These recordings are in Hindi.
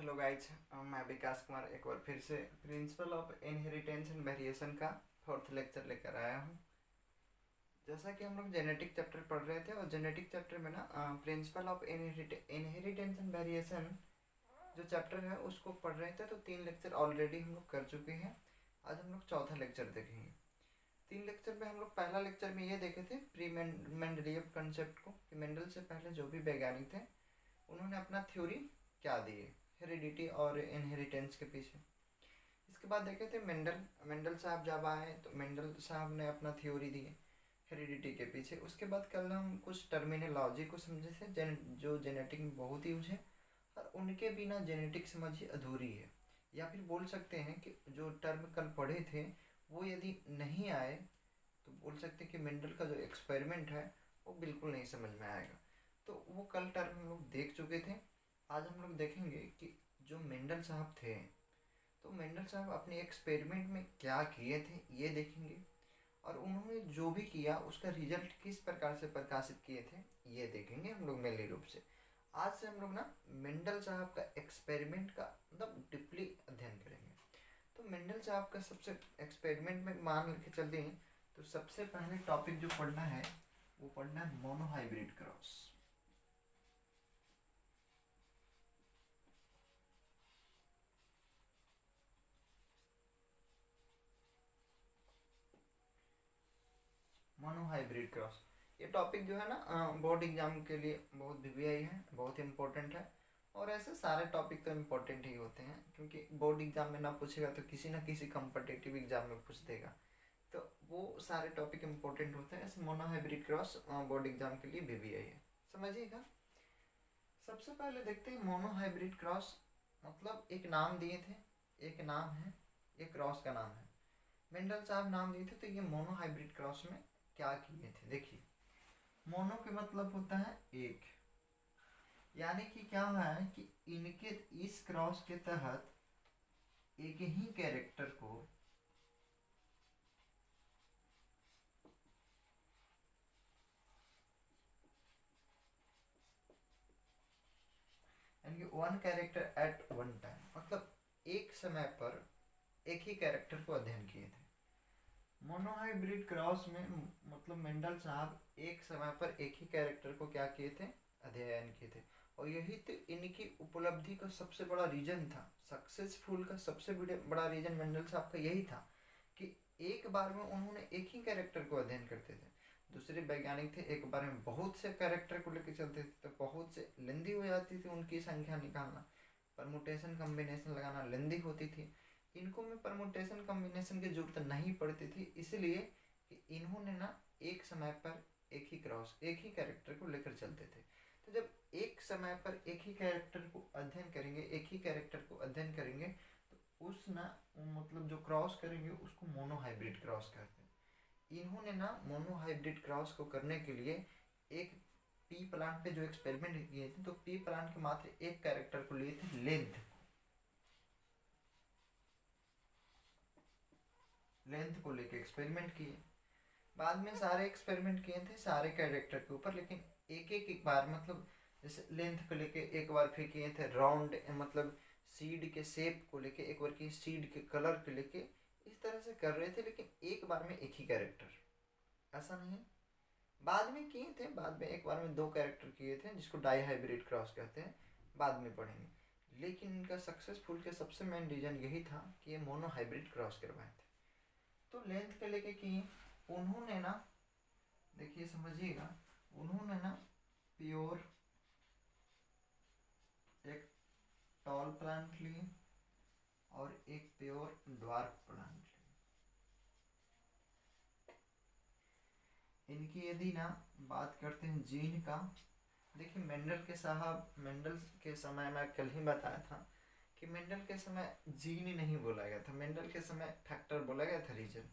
हेलो गाइज, मैं विकास कुमार एक बार फिर से principle of inheritance and variation का फोर्थ लेक्चर लेकर आया हूँ। जैसा कि हम लोग जेनेटिक चैप्टर पढ़ रहे थे और जेनेटिक चैप्टर में ना principle of inheritance and variation जो चैप्टर है उसको पढ़ रहे थे, तो 3 लेक्चर ऑलरेडी हम लोग कर चुके हैं। आज हम लोग चौथा लेक्चर देखेंगे। 3 लेक्चर में हम लोग पहला लेक्चर में ये देखे थे प्री मेंडलीव कंसेप्ट को, कि मेंडल से पहले जो भी वैज्ञानिक थे उन्होंने अपना थ्योरी क्या दिए हेरिडिटी और इनहेरिटेंस के पीछे। इसके बाद देखे थे मेंडल साहब जब आए तो मेंडल साहब ने अपना थ्योरी दिए हेरिडिटी के पीछे। उसके बाद कल हम कुछ टर्मिनोलॉजी को समझे थे जो जेनेटिक में बहुत यूज है और उनके बिना जेनेटिक समझ ही अधूरी है। या फिर बोल सकते हैं कि जो टर्म कल पढ़े थे वो यदि नहीं आए तो बोल सकते हैं कि मेंडल का जो एक्सपेरिमेंट है वो बिल्कुल नहीं समझ में आएगा। तो वो कल टर्म हम लोग देख चुके थे। आज हम लोग देखेंगे कि जो मेंडल साहब थे तो मेंडल साहब अपने एक्सपेरिमेंट में क्या किए थे ये देखेंगे, और उन्होंने जो भी किया उसका रिजल्ट किस प्रकार से प्रकाशित किए थे ये देखेंगे हम लोग मेनली रूप से। आज से हम लोग ना मेंडल साहब का एक्सपेरिमेंट का मतलब डीपली अध्ययन करेंगे। तो मेंडल साहब का सबसे एक्सपेरिमेंट में मान के चलते हैं तो सबसे पहले टॉपिक जो पढ़ना है वो पढ़ना है मोनोहाइब्रिड क्रॉस। मोनोहाइब्रिड क्रॉस ये टॉपिक जो है ना बोर्ड एग्जाम के लिए बहुत वीवीआई है, बहुत इम्पोर्टेंट है। और ऐसे सारे टॉपिक तो इम्पोर्टेंट ही होते हैं, क्योंकि बोर्ड एग्जाम में ना पूछेगा तो किसी ना किसी कम्पिटिटिव एग्जाम में पूछ देगा। तो वो सारे टॉपिक इम्पोर्टेंट होते हैं। ऐसे मोनोहाइब्रिड क्रॉस बोर्ड एग्जाम के लिए वीवीआई है, समझिएगा। सबसे पहले देखते हैं मोनोहाइब्रिड क्रॉस मतलब एक नाम दिए थे, एक नाम है, एक क्रॉस का नाम है। मेंडल साहब नाम दिए थे तो ये मोनोहाइब्रिड क्रॉस में क्या किए थे देखिए। मोनो के मतलब होता है एक, यानी कि क्या है कि इनके इस क्रॉस के तहत एक ही कैरेक्टर को यानी कि one character eight one time मतलब एक समय पर एक ही कैरेक्टर को अध्ययन किए थे। मोनोहाइब्रिड क्रॉस में मतलब मेंडल साहब एक समय पर एक ही कैरेक्टर को क्या किए थे, अध्ययन किए थे। और यही तो इनकी उपलब्धि का सबसे बड़ा रीजन था, सक्सेसफुल का सबसे बड़ा रीजन मेंडल साहब का यही था कि एक बार में उन्होंने एक ही कैरेक्टर को अध्ययन करते थे। दूसरे वैज्ञानिक थे एक बार में बहुत से कैरेक्टर को लेकर चलते थे तो बहुत से लेंदी हो जाती थी उनकी संख्या निकालना, परमुटेशन कम्बिनेशन लगाना लेंदी होती थी। इनको में परमुटेशन कॉम्बिनेशन की जरूरत नहीं पड़ती थी, इसलिए कि इन्होंने ना एक समय पर एक ही क्रॉस एक ही कैरेक्टर को लेकर चलते थे। तो जब एक समय पर एक ही कैरेक्टर को अध्ययन करेंगे, एक ही कैरेक्टर को अध्ययन करेंगे तो उस ना मतलब जो क्रॉस करेंगे उसको मोनोहाइब्रिड क्रॉस कहते हैं। इन्होंने ना मोनोहाइब्रिड क्रॉस को करने के लिए एक पी प्लांट पे जो एक्सपेरिमेंट किए थे तो पी प्लांट के मात्र एक कैरेक्टर को लिए थे लेंथ को लेके एक्सपेरिमेंट किए। बाद में सारे एक्सपेरिमेंट किए थे सारे कैरेक्टर के ऊपर, लेकिन एक बार मतलब जैसे लेंथ को लेके एक बार फिर किए थे राउंड मतलब सीड के शेप को लेके, एक बार किए सीड के कलर को लेके, इस तरह से कर रहे थे लेकिन एक बार में एक ही कैरेक्टर, ऐसा नहीं। बाद में किए थे, बाद में एक बार में 2 कैरेक्टर किए थे जिसको डाई हाइब्रिड क्रॉस कहते हैं, बाद में पढ़ेंगे। लेकिन इनका सक्सेसफुल का सबसे मेन रीजन यही था कि ये मोनो हाइब्रिड क्रॉस करवाए थे। तो लेंथ के लेके किए उन्होंने ना, देखिए समझिएगा, उन्होंने ना प्योर एक टॉल प्लांट लिए और एक प्योर ड्वार्फ प्लांट लिए। इनकी यदि ना बात करते हैं जीन का, देखिए मेंडल के समय में कल ही बताया था कि मेंडल के समय जीन नहीं बोला गया था, मेंडल के समय फैक्टर बोला गया था। रीजन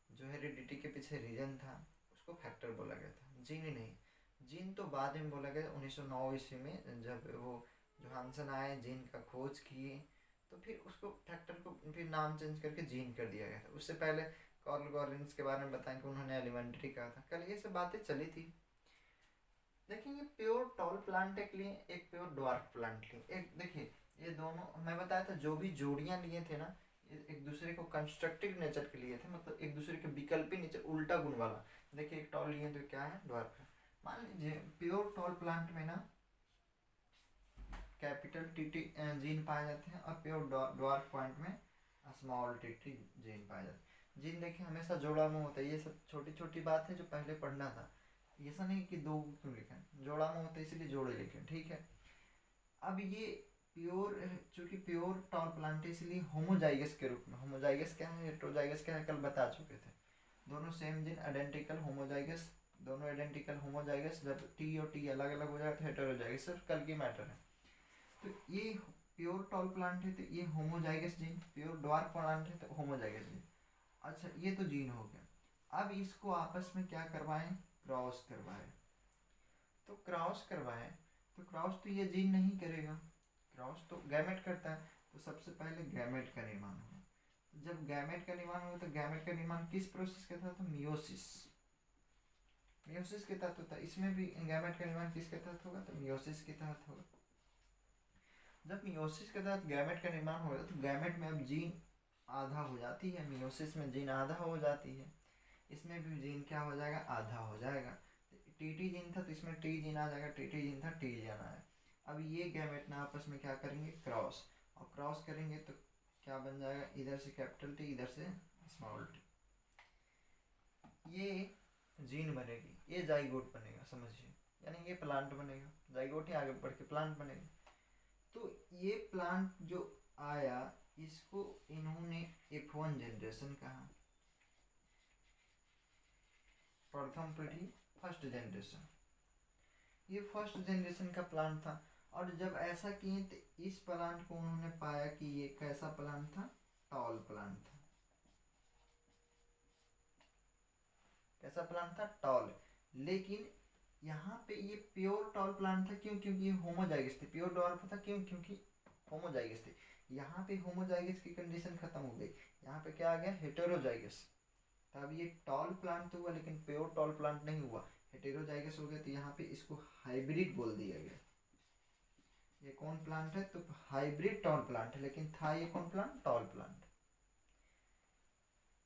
जो हेरिडिटी के पीछे रीजन था उसको फैक्टर बोला गया था, जीन नहीं। जीन तो बाद में बोला गया 1909 ईस्वी में, जब वो जोहानसन आए जीन का खोज किए तो फिर उसको फैक्टर को फिर नाम चेंज करके जीन कर दिया गया था। उससे पहले कार्ल गॉर्लिन्स के बारे में बताएं कि उन्होंने एलिमेंट्री कहा था, कल ये सब बातें चली थी। देखेंगे प्योर टॉल प्लांट के लिए एक प्योर ड्वार्फ प्लांट लिए, एक देखिए ये दोनों मैं बताया था, जो भी जोड़ियां लिए थे ना, ये एक दूसरे को कंस्ट्रक्टिव नेचर के लिए थे, मतलब एक दूसरे के विकल्पी नेचर, उल्टा गुण वाला। देखिए एक टॉल लिए तो क्या है, ड्वार्फ है। मान लीजिए प्योर टॉल प्लांट में ना कैपिटल टी जीन पाए जाते हैं, और प्योर ड्वार्फ पॉइंट में स्मॉल टी जीन पाए जाते हैं। जीन देखिए हमेशा जोड़ा में होता है, ये सब छोटी छोटी बात है जो पहले पढ़ना था, ऐसा नहीं कि दो क्यों लिखे, जोड़ा में होता है इसलिए जोड़े लिखे, ठीक है। अब ये प्योर, चूंकि प्योर टॉल प्लांट है इसलिए होमोजाइगस के रूप में, होमोजाइगस क्या है, हेट्रोजाइगस क्या है, कल बता चुके थे। दोनों सेम जीन आइडेंटिकल होमोजाइगस, दोनों आइडेंटिकल होमोजाइगस, जब टी और टी अलग अलग हो जाए तो हेटेरोजाइगस, सिर्फ कल की मैटर है। तो ये प्योर टॉल प्लांट है तो ये homozygous gene, pure dwarf plant है तो होमोजाइगस जीन। अच्छा ये तो जीन हो गया। अब इसको आपस में क्या करवाएं, क्रॉस करवाएं। तो क्रॉस करवाएं तो क्रॉस तो ये जीन नहीं करेगा, क्रॉस तो गैमेट करता है। तो सबसे पहले गैमेट का निर्माण होगा। जब गैमेट का निर्माण होगा तो गैमेट का निर्माण किस प्रोसेस के तहत, मियोसिस, मियोसिस के तहत होता है। इसमें भी गैमेट का निर्माण किसके तहत होगा, तो मियोसिस के तहत होगा। जब मियोसिस के तहत गैमेट का निर्माण होगा तो गैमेट में अब जीन आधा हो जाती है, मियोसिस में जीन आधा हो जाती है, इसमें भी जीन क्या हो जाएगा, आधा हो जाएगा। टी जीन था तो इसमें टी जीन आ जाएगा, टी जीन था टी जीन आया। अब ये गैमेट ना आपस में क्या करेंगे, क्रॉस, और क्रॉस करेंगे तो क्या बन जाएगा, इधर से कैपिटल टी इधर से स्मॉल टी, ये जीन बनेगी, ये जाइगोट बनेगा, समझिए, यानी ये प्लांट बनेगा, जाइगोट ही आगे बढ़ के प्लांट बनेगा। तो ये प्लांट जो आया इसको इन्होंने F1 जनरेशन कहा, प्रथम पीढ़ी, फर्स्ट जनरेशन। ये फर्स्ट जनरेशन का प्लांट था। और जब ऐसा किए तो इस प्लांट को उन्होंने पाया कि ये कैसा प्लांट था, टॉल प्लांट था। कैसा प्लांट था, टॉल। लेकिन यहाँ पे ये प्योर टॉल प्लांट था, क्यों, क्योंकि ये होमोजाइगस थे। प्योर ड्वार्फ था क्यों, क्योंकि होमोजाइगस थे। यहाँ पे होमोजाइगस की कंडीशन खत्म हो गई, यहाँ पे क्या आ गया, हेटेरोजाइगस। तब ये टॉल प्लांट तो हुआ लेकिन प्योर टॉल प्लांट नहीं हुआ, हेटेरोजाइगस हो गया। तो यहाँ पे इसको हाइब्रिड बोल दिया गया। ये कौन प्लांट है, तो हाइब्रिड टॉल प्लांट है, लेकिन था ये कौन प्लांट, टॉल प्लांट।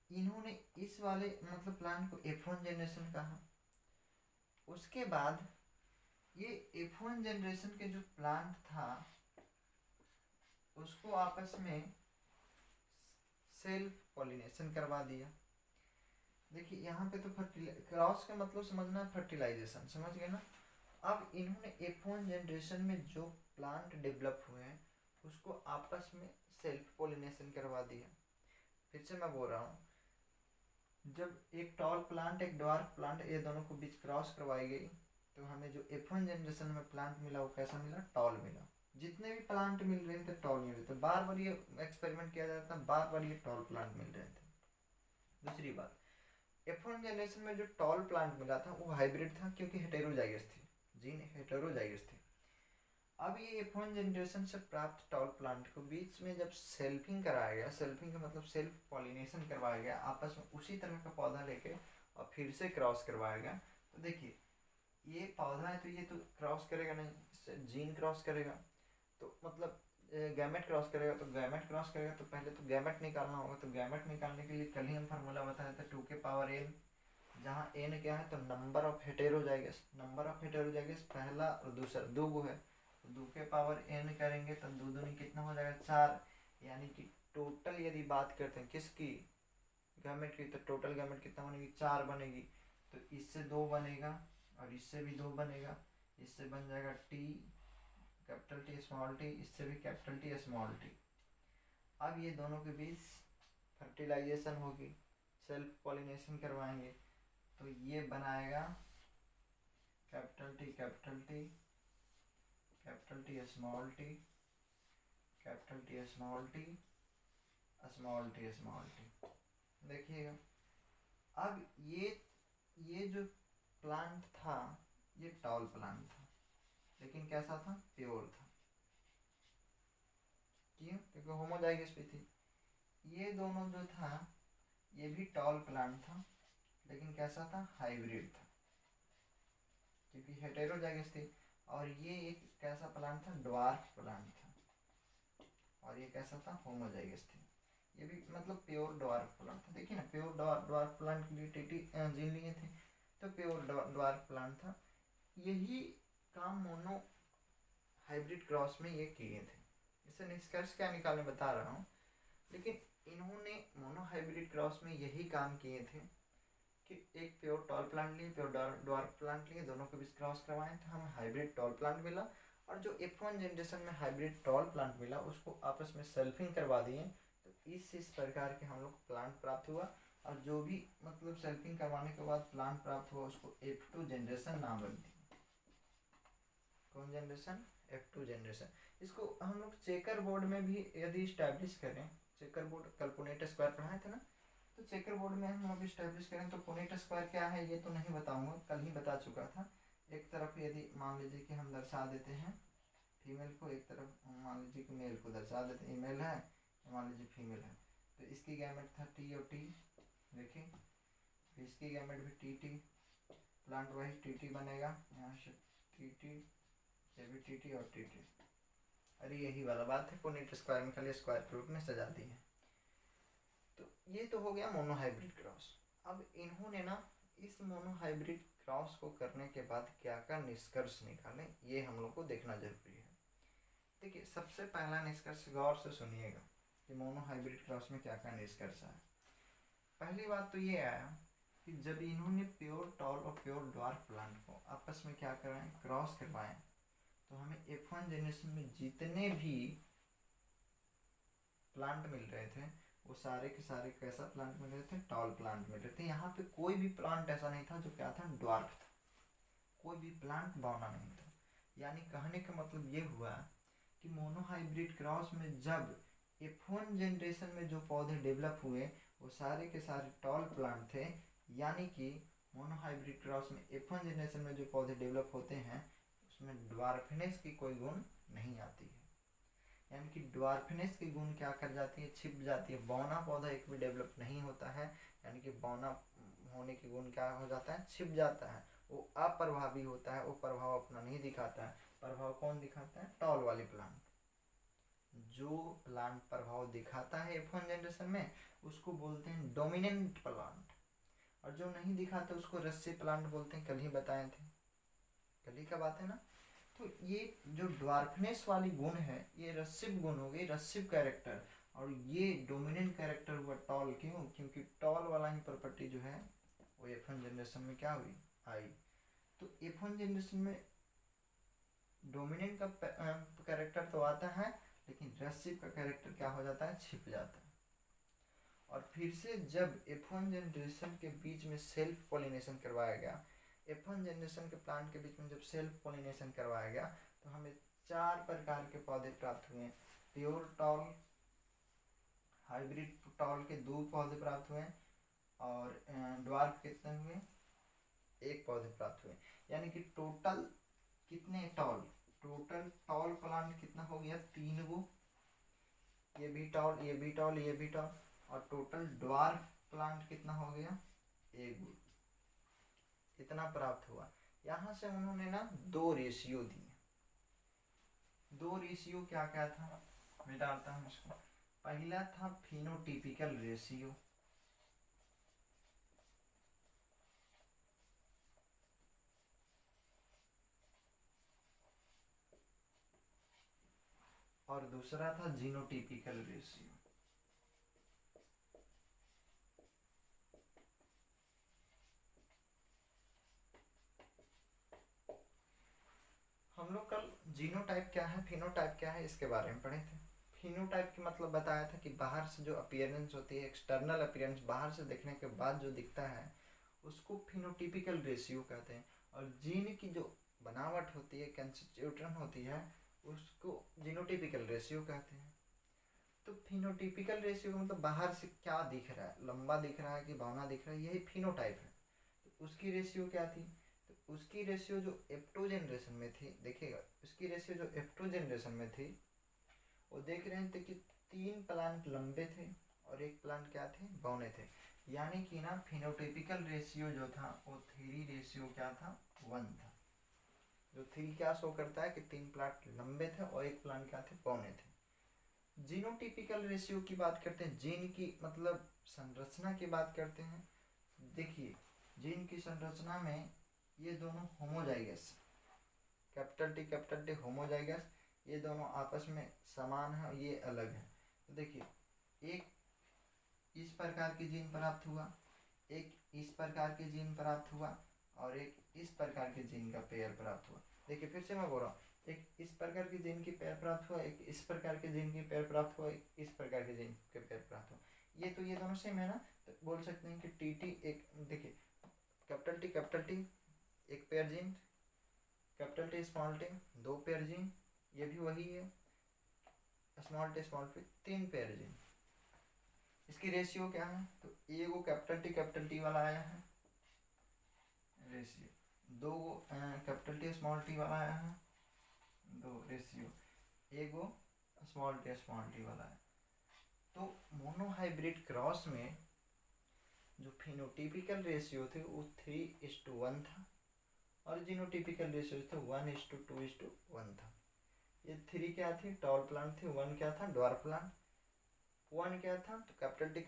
इन्होंने इस वाले मतलब प्लांट को F1 जनरेशन कहा। उसके बाद ये F1 जनरेशन के जो प्लांट था उसको आपस में सेल्फ पॉलिनेशन करवा दिया। देखिए यहाँ पे तो क्रॉस का मतलब समझना है, फर्टिलाइजेशन, समझ गए ना। अब इन्होंने F1 जनरेशन में जो प्लांट डेवलप हुए हैं उसको आपस में सेल्फ पॉलिनेशन करवा दिया। फिर से मैं बोल रहा हूँ, जब एक टॉल प्लांट एक ड्वार्फ प्लांट ये दोनों को बीच क्रॉस करवाई गई तो हमें जो F1 जनरेशन में प्लांट मिला वो कैसा मिला, टॉल मिला। जितने भी प्लांट मिल रहे थे टॉल मिल रहे थे, बार बार ये एक्सपेरिमेंट किया जाता है, बार बार ये टॉल प्लांट मिल रहे थे। दूसरी बात, F1 जनरेशन में जो टॉल प्लांट मिला था वो हाइब्रिड था, क्योंकि हेटेरोजाइगस थी, जीन हेटेरोजाइगस थे। अब ये F1 जनरेशन से प्राप्त टॉल प्लांट को बीच में जब सेल्फिंग कराया गया, सेल्फिंग का मतलब सेल्फ पॉलिनेशन करवाया गया, आपस में उसी तरह का पौधा लेके और फिर से क्रॉस करवाया गया। तो देखिए ये पौधा है तो ये तो क्रॉस करेगा नहीं, जीन क्रॉस करेगा, तो मतलब गैमेट क्रॉस करेगा। तो गैमेट क्रॉस करेगा तो पहले तो गैमेट निकालना होगा। तो गैमेट निकालने के लिए कल ही हम फार्मूला बताया था 2 के पावर n, जहाँ n क्या है, तो number of heterozygous, number of heterozygous पहला और दूसरा दो गो है, तो 2 के पावर n करेंगे तो दो दूनी कितना हो जाएगा, 4। यानी कि टोटल यदि बात करते हैं किसकी, गैमेट की, तो टोटल गैमेट कितना बनेगी, 4 बनेगी। तो इससे 2 बनेगा और इससे भी 2 बनेगा, इससे बन जाएगा T capital T small T, इससे भी कैपिटल टी स्मॉल टी। अब ये दोनों के बीच फर्टिलाइजेशन होगी, सेल्फ पॉलिनेशन करवाएंगे, तो ये बनाएगा capital T capital T, capital T small T, capital T small T, small T small T. देखिएगा अब ये जो प्लांट था ये टॉल प्लांट था, लेकिन कैसा था, प्योर था। क्यों, क्योंकि होमोजाइगस भी थी। ये दोनों जो था ये भी टॉल प्लांट था, लेकिन कैसा था, हाइब्रिड था, क्योंकि हेटेरोजाइगस थी। और ये एक कैसा प्लांट था, ड्वार्फ प्लांट था। और ये कैसा था, होमोजाइगस थी। ये भी मतलब प्योर ड्वार्फ प्लांट था। देखिए ना, प्योर ड्वार्फ प्लांट के लिए टीटी जीन लिए थे, तो प्योर ड्वार्फ प्लांट था। यही काम मोनो हाइब्रिड क्रॉस में ये किए थे। इसे निष्कर्ष क्या निकालने बता रहा हूँ, लेकिन इन्होंने मोनो हाइब्रिड क्रॉस में यही काम किए थे कि एक प्योर टॉल प्लांट लिए, प्योर ड्वार्फ प्लांट लिए, दोनों के बीच क्रॉस करवाएं तो हमें हाइब्रिड टॉल प्लांट मिला। और जो F1 जनरेशन में हाइब्रिड टॉल प्लांट मिला उसको आपस में सेल्फिंग करवा दिए, तो इस प्रकार के हम लोग प्लांट प्राप्त हुआ। और जो भी मतलब सेल्फिंग करवाने के बाद प्लांट प्राप्त हुआ उसको F2 जनरेशन नाम रख दिया। कौन जनरेशन, F2 जनरेशन। इसको हम लोग चेकर बोर्ड में भी यदि स्टैब्लिश करें, चेकर बोर्ड कल पुनेट स्क्वायर पढ़ाए थे ना, तो चेकर बोर्ड में हम लोग स्टैब्लिश करें तो पुनेट स्क्वायर क्या है ये तो नहीं बताऊंगा, कल ही बता चुका था। एक तरफ यदि मान लीजिए कि हम दर्शा देते हैं फीमेल को, एक तरफ मान लीजिए कि मेल को दर्शा देते हैं, मेल है, मान लीजिए फीमेल है, तो इसकी गैमेट था टी और टी, देखिए इसकी गैमेट भी T T, plant wise T T बनेगा, यहाँ से टी टी, ये भी टी टी और टी टी। अरे यही वाला बात है, पुनेट स्क्वायर में खाली स्क्वायर के रूप में सजा दी है। तो ये तो हो गया मोनो हाइब्रिड क्रॉस। अब इन्होंने ना इस मोनो हाइब्रिड क्रॉस को करने के बाद क्या क्या निष्कर्ष निकाले, ये हम लोग को देखना जरूरी है। देखिए सबसे पहला निष्कर्ष गौर से सुनिएगा कि मोनो हाइब्रिड क्रॉस में क्या क्या निष्कर्ष आया। पहली बात तो ये आया कि जब इन्होंने प्योर टॉल और प्योर ड्वार्फ प्लांट को आपस में क्या कराएं, क्रॉस करवाएं, तो हमें F1 जनरेशन में जितने भी प्लांट मिल रहे थे वो सारे के सारे कैसा प्लांट मिल रहे थे, टॉल प्लांट मिल रहे थे। यहाँ पे कोई भी प्लांट ऐसा नहीं था जो क्या था, ड्वार्फ था, कोई भी प्लांट बौना नहीं था। यानी कहने का मतलब ये हुआ कि मोनो हाइब्रिड क्रॉस में जब F1 जनरेशन में जो पौधे डेवलप हुए वो सारे के सारे टॉल प्लांट थे। यानी कि मोनो हाइब्रिड क्रॉस में F1 जनरेशन में जो पौधे डेवलप होते हैं उसमें ड्वार्फनेस की कोई गुण नहीं आती है। यानी कि ड्वार्फनेस की गुण क्या कर जाती है, छिप जाती है। बौना पौधा एक भी डेवलप नहीं होता है, यानी कि बौना होने की गुण क्या हो जाता है, छिप जाता है, वो अप्रभावी होता है, वो प्रभाव अपना नहीं दिखाता है। प्रभाव कौन दिखाता है, टॉल वाली प्लांट। जो प्लांट प्रभाव दिखाता है F1 जनरेशन में उसको बोलते हैं डोमिनेंट प्लांट, और जो नहीं दिखाते उसको रस्सी प्लांट बोलते हैं। कल ही बताए थे, कल ही का बात है ना। तो ये जो ड्वार्फनेस वाली गुण है ये रस्सिव गुण हो गई, रस्सिव कैरेक्टर, और ये डोमिनेंट कैरेक्टर हुआ टॉल। क्यों, क्योंकि टॉल वाला ही प्रॉपर्टी जो है वो F1 जनरेशन में क्या हुई, आई। तो F1 जनरेशन में डोमिनेंट का कैरेक्टर तो आता है, लेकिन रस्सिव का कैरेक्टर क्या हो जाता है, छिप जाता है। और फिर से जब F1 जनरेशन के बीच में सेल्फ पॉलिनेशन करवाया गया, F1 जनरेशन के प्लांट के बीच में जब सेल्फ पॉलिनेशन करवाया गया तो हमें 4 प्रकार के पौधे प्राप्त हुए। प्योर टॉल, हाइब्रिड टॉल के 2 पौधे प्राप्त हुए, और ड्वार्फ कितने हुए, 1 पौधे प्राप्त हुए। यानी कि टोटल कितने टॉल, टोटल टॉल प्लांट कितना हो गया, 3 गो, ये भी टॉल, ये भी टॉल, ये भी टॉल, और टोटल ड्वार्फ प्लांट कितना हो गया, 1 गो। इतना प्राप्त हुआ। यहाँ से उन्होंने ना 2 रेशियो दिए। 2 रेशियो क्या क्या था, मैं डालता हूँ इसको। पहला था फिनोटिपिकल रेशियो, और दूसरा था जीनोटिपिकल रेशियो। हम लोग कल जीनोटाइप क्या है, फिनोटाइप क्या है इसके बारे में पढ़े थे। फिनोटाइप की मतलब बताया था कि बाहर से जो अपीयरेंस होती है, एक्सटर्नल अपीयरेंस, बाहर से देखने के बाद जो दिखता है उसको फिनोटिपिकल रेशियो कहते हैं। और जीन की जो बनावट होती है, कंस्टिट्यूशन होती है, उसको जीनोटिपिकल रेशियो कहते हैं। तो फिनोटिपिकल रेशियो मतलब बाहर से क्या दिख रहा है, लंबा दिख रहा है कि बौना दिख रहा है, यही फिनोटाइप है। तो उसकी रेशियो क्या थी, तो उसकी रेशियो जो F2 जनरेशन में थी, देखिएगा उसकी रेशियो जो F2 जनरेशन में थी वो देख रहे थे कि 3 प्लांट लंबे थे और 1 प्लांट क्या थे, बौने थे। यानी कि ना फिनोटिपिकल रेशियो जो था वो 3 रेशियो क्या था, 1 था। जो 3 क्या शो करता है कि 3 प्लांट लंबे थे और 1 प्लांट क्या थे, बौने थे। जीनोटिपिकल रेशियो की बात करते हैं, जीन की मतलब संरचना की बात करते हैं। देखिए जीन की संरचना में ये दोनों होमोजाइगस, कैपिटल टी होमोजाइगस, ये दोनों आपस में समान है, ये अलग है। तो देखिए एक इस प्रकार की जीन प्राप्त हुआ, एक इस प्रकार के जीन प्राप्त हुआ, और एक इस प्रकार के जीन का पेयर प्राप्त हुआ। देखिए फिर से मैं बोल रहा हूँ, एक इस प्रकार के जीन की पेयर प्राप्त हुआ, एक इस प्रकार के जीन की पेयर प्राप्त हुआ, एक इस प्रकार के जीन के पेयर प्राप्त हुआ। ये दोनों सेम है ना, तो बोल सकते हैं कि टी टी एक, देखिए कैपिटल टी एक pair gene, capital T small T दो पेयर जीन, ये भी वही है, स्मॉल टी तीन पेयर जीन। इसकी रेशियो क्या है, तो ए को कैपिटल टी वाला आया है रेशियो, दो को कैपिटल टी स्मॉल टी वाला आया है दो, रेशियो ए को स्मॉल टी वाला है। तो मोनोहाइब्रिड क्रॉस में जो फिनोटिपिकल रेशियो थे वो 3:1 था, और जीनोटिपिकल रेशियो थे 1:2:1 था। ये 3 क्या थी, टॉल प्लांट थी, 1 क्या था, ड्वार्फ प्लांट। 1 क्या था, तो कैपिटल टी,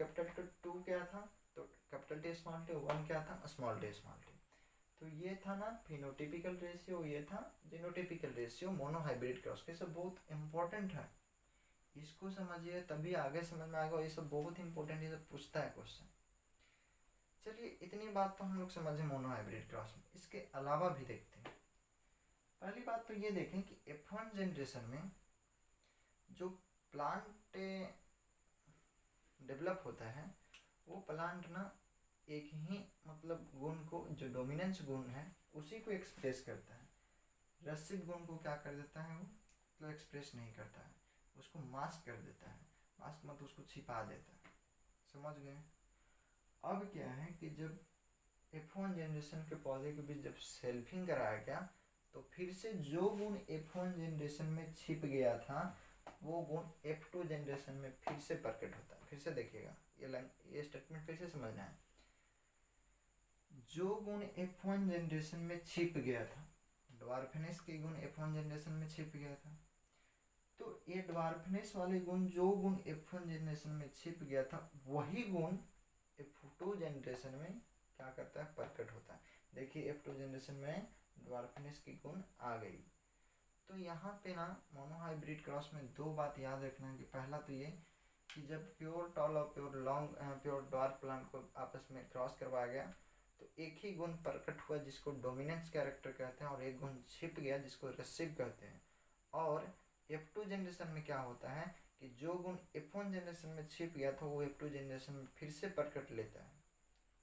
2 क्या था, तो कैपिटल टी स्मॉल टी, 1 क्या था, स्मॉल टी। तो ये था ना फिनोटिपिकल रेशियो, ये था जीनोटिपिकल रेशियो मोनोहाइब्रिड क्रॉस के। सब बहुत इंपॉर्टेंट है, इसको समझिए तभी आगे समझ में आएगा। ये सब बहुत इंपॉर्टेंट, ये सब पूछता है क्वेश्चन। चलिए इतनी बात तो हम लोग समझे मोनोहाइब्रिड क्रॉस में, इसके अलावा भी देखते हैं। पहली बात तो ये देखें कि F1 जनरेशन में जो प्लांट डेवलप होता है, वो प्लांट ना एक ही मतलब गुण को, जो डोमिनेंस गुण है उसी को एक्सप्रेस करता है। रेसिव गुण को क्या कर देता है, वो तो एक्सप्रेस नहीं करता है, उसको मास्क कर देता है। मास्क मतलब उसको छिपा देता है, समझ गए। अब क्या है कि जब F1 जनरेशन के पौधे के बीच जब सेल्फिंग कराया गया, तो फिर से जो गुण F1 जनरेशन में छिप गया था, वो गुण F2 जनरेशन में फिर से प्रकट होता है। फिर से देखिएगा, ये स्टेटमेंट फिर से समझना है। जो गुण F1 जनरेशन में छिप गया था, ड्वार्फनेस के गुण F1 जनरेशन में छिप गया था, तो ये ड्वार्फनेस वाले गुण, जो गुण F1 जनरेशन में छिप गया था, वही गुण F2 जनरेशन में क्या करता है, प्रकट होता है। देखिए F2 जनरेशन में ड्वार्फनेस की गुण आ गई। तो यहाँ पे ना मोनोहाइब्रिड क्रॉस में दो बात याद रखना है कि पहला तो ये कि जब प्योर टॉल और प्योर ड्वार्फ प्लांट को आपस में क्रॉस करवाया गया, तो एक ही गुण प्रकट हुआ जिसको डोमिनेंस कैरेक्टर कहते हैं, और एक गुण छिप गया जिसको रिसीव कहते हैं। और F2 जनरेशन में क्या होता है कि जो गुण F1 जनरेशन में छिप गया था, वो F2 जनरेशन में फिर से प्रकट लेता है,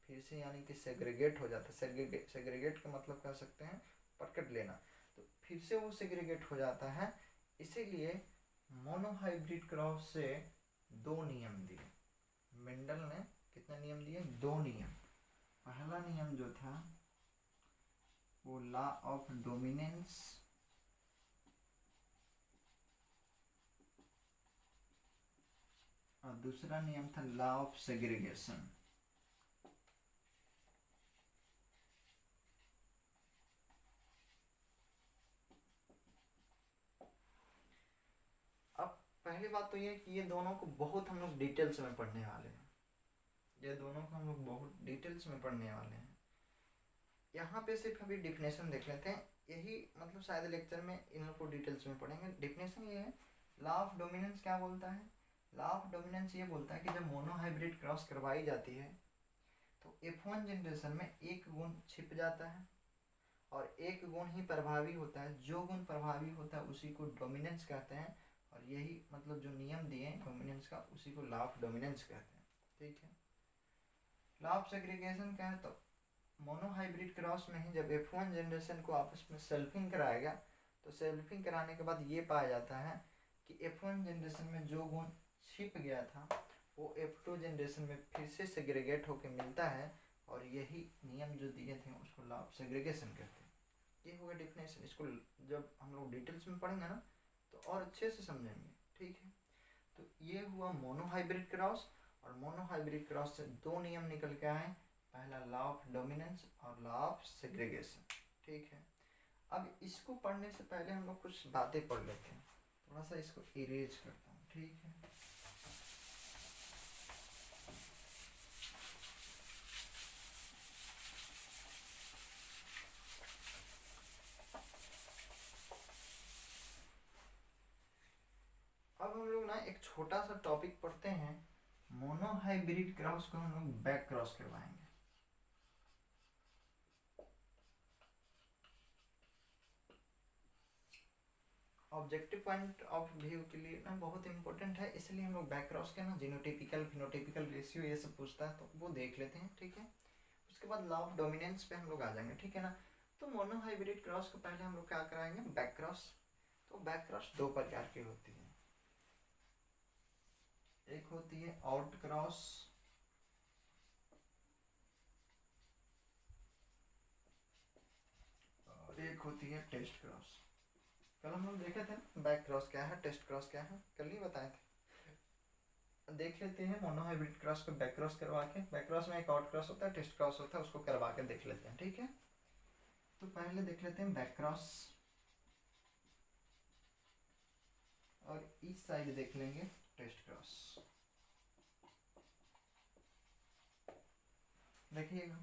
फिर से यानी कि सेग्रीगेट हो जाता है। सेग्रीगेट का मतलब कह सकते हैं प्रकट लेना, तो फिर से वो सेग्रीगेट हो जाता है। इसीलिए मोनोहाइब्रिड क्रॉस से दो नियम दिए मेंडल ने। कितने नियम दिए, दो नियम। पहला नियम जो था वो लॉ ऑफ डोमिनेंस, और दूसरा नियम था लॉ ऑफ सेग्रीगेशन। अब पहली बात तो ये कि ये दोनों को बहुत हम लोग डिटेल्स में पढ़ने वाले हैं, ये दोनों को हम लोग बहुत डिटेल्स में पढ़ने वाले हैं। यहाँ पे सिर्फ अभी डिफिनेशन देख लेते हैं, यही मतलब शायद लेक्चर में इन लोग को डिटेल्स में पढ़ेंगे। डिफिनेशन ये है, लॉ ऑफ डोमिनेंस क्या बोलता है, लॉ ऑफ डोमिनेंस ये बोलता है कि जब मोनोहाइब्रिड क्रॉस करवाई जाती है, तो F1 जनरेशन में एक गुण छिप जाता है और एक गुण ही प्रभावी होता है। जो गुण प्रभावी होता है उसी को डोमिनेंस कहते हैं, और यही मतलब जो नियम दिए डोमिनेंस का, उसी को लॉ ऑफ डोमिनेंस कहते हैं। ठीक है। लॉ ऑफ सेग्रीगेशन क्या है, तो मोनोहाइब्रिड क्रॉस में ही जब F1 जनरेशन को आपस में सेल्फिंग कराया गया, तो सेल्फिंग कराने के बाद ये पाया जाता है कि F1 जनरेशन में जो गुण छिप गया था, वो F2 जनरेशन में फिर से सेग्रीगेट होकर मिलता है, और यही नियम जो दिए थे उसको लॉ ऑफ सेग्रीगेशन कहते हैं। ये होगा डिफिनेशन। इसको जब हम लोग डिटेल्स में पढ़ेंगे ना, तो और अच्छे से समझेंगे। ठीक है। तो ये हुआ मोनोहाइब्रिड क्रॉस, और मोनोहाइब्रिड क्रॉस से दो नियम निकल के आए, पहला लॉ ऑफ डोमिनेंस और लॉ ऑफ सेग्रीगेशन। ठीक है। अब इसको पढ़ने से पहले हम लोग कुछ बातें पढ़ लेते हैं। थोड़ा सा इसको इरेज करता हूँ। ठीक है। अब हम लोग ना एक छोटा सा टॉपिक पढ़ते हैं, मोनोहाइब्रिड क्रॉस को हम लोग बैक क्रॉस करवाएंगे। ऑब्जेक्टिव पॉइंट ऑफ व्यू के लिए ना बहुत इंपॉर्टेंट है, इसलिए हम लोग बैक क्रॉस के ना जीनोटिपिकल फिनोटिपिकल रेशियो ये सब पूछता है, तो वो देख लेते हैं, ठीक है। उसके बाद लॉ ऑफ डोमिनेंस पे हम लोग आ जाएंगे, ठीक है ना। तो मोनोहाइब्रिड क्रॉस को पहले हम लोग क्या कराएंगे, बैक क्रॉस। तो बैक क्रॉस दो प्रकार की होती है, एक होती है आउट क्रॉस और एक होती है टेस्ट क्रॉस। कल हम लोग देखे थे बैक क्रॉस क्या है, टेस्ट क्रॉस क्या है, कल ही बताए थे। देख लेते हैं मोनोहाइब्रिड क्रॉस को बैक क्रॉस करवा के। बैक क्रॉस में एक आउट क्रॉस होता है, टेस्ट क्रॉस होता है, उसको करवा के देख लेते हैं, ठीक है। तो पहले देख लेते हैं बैक क्रॉस, और इस साइड देख लेंगे टेस्ट क्रॉस। देखिएगा,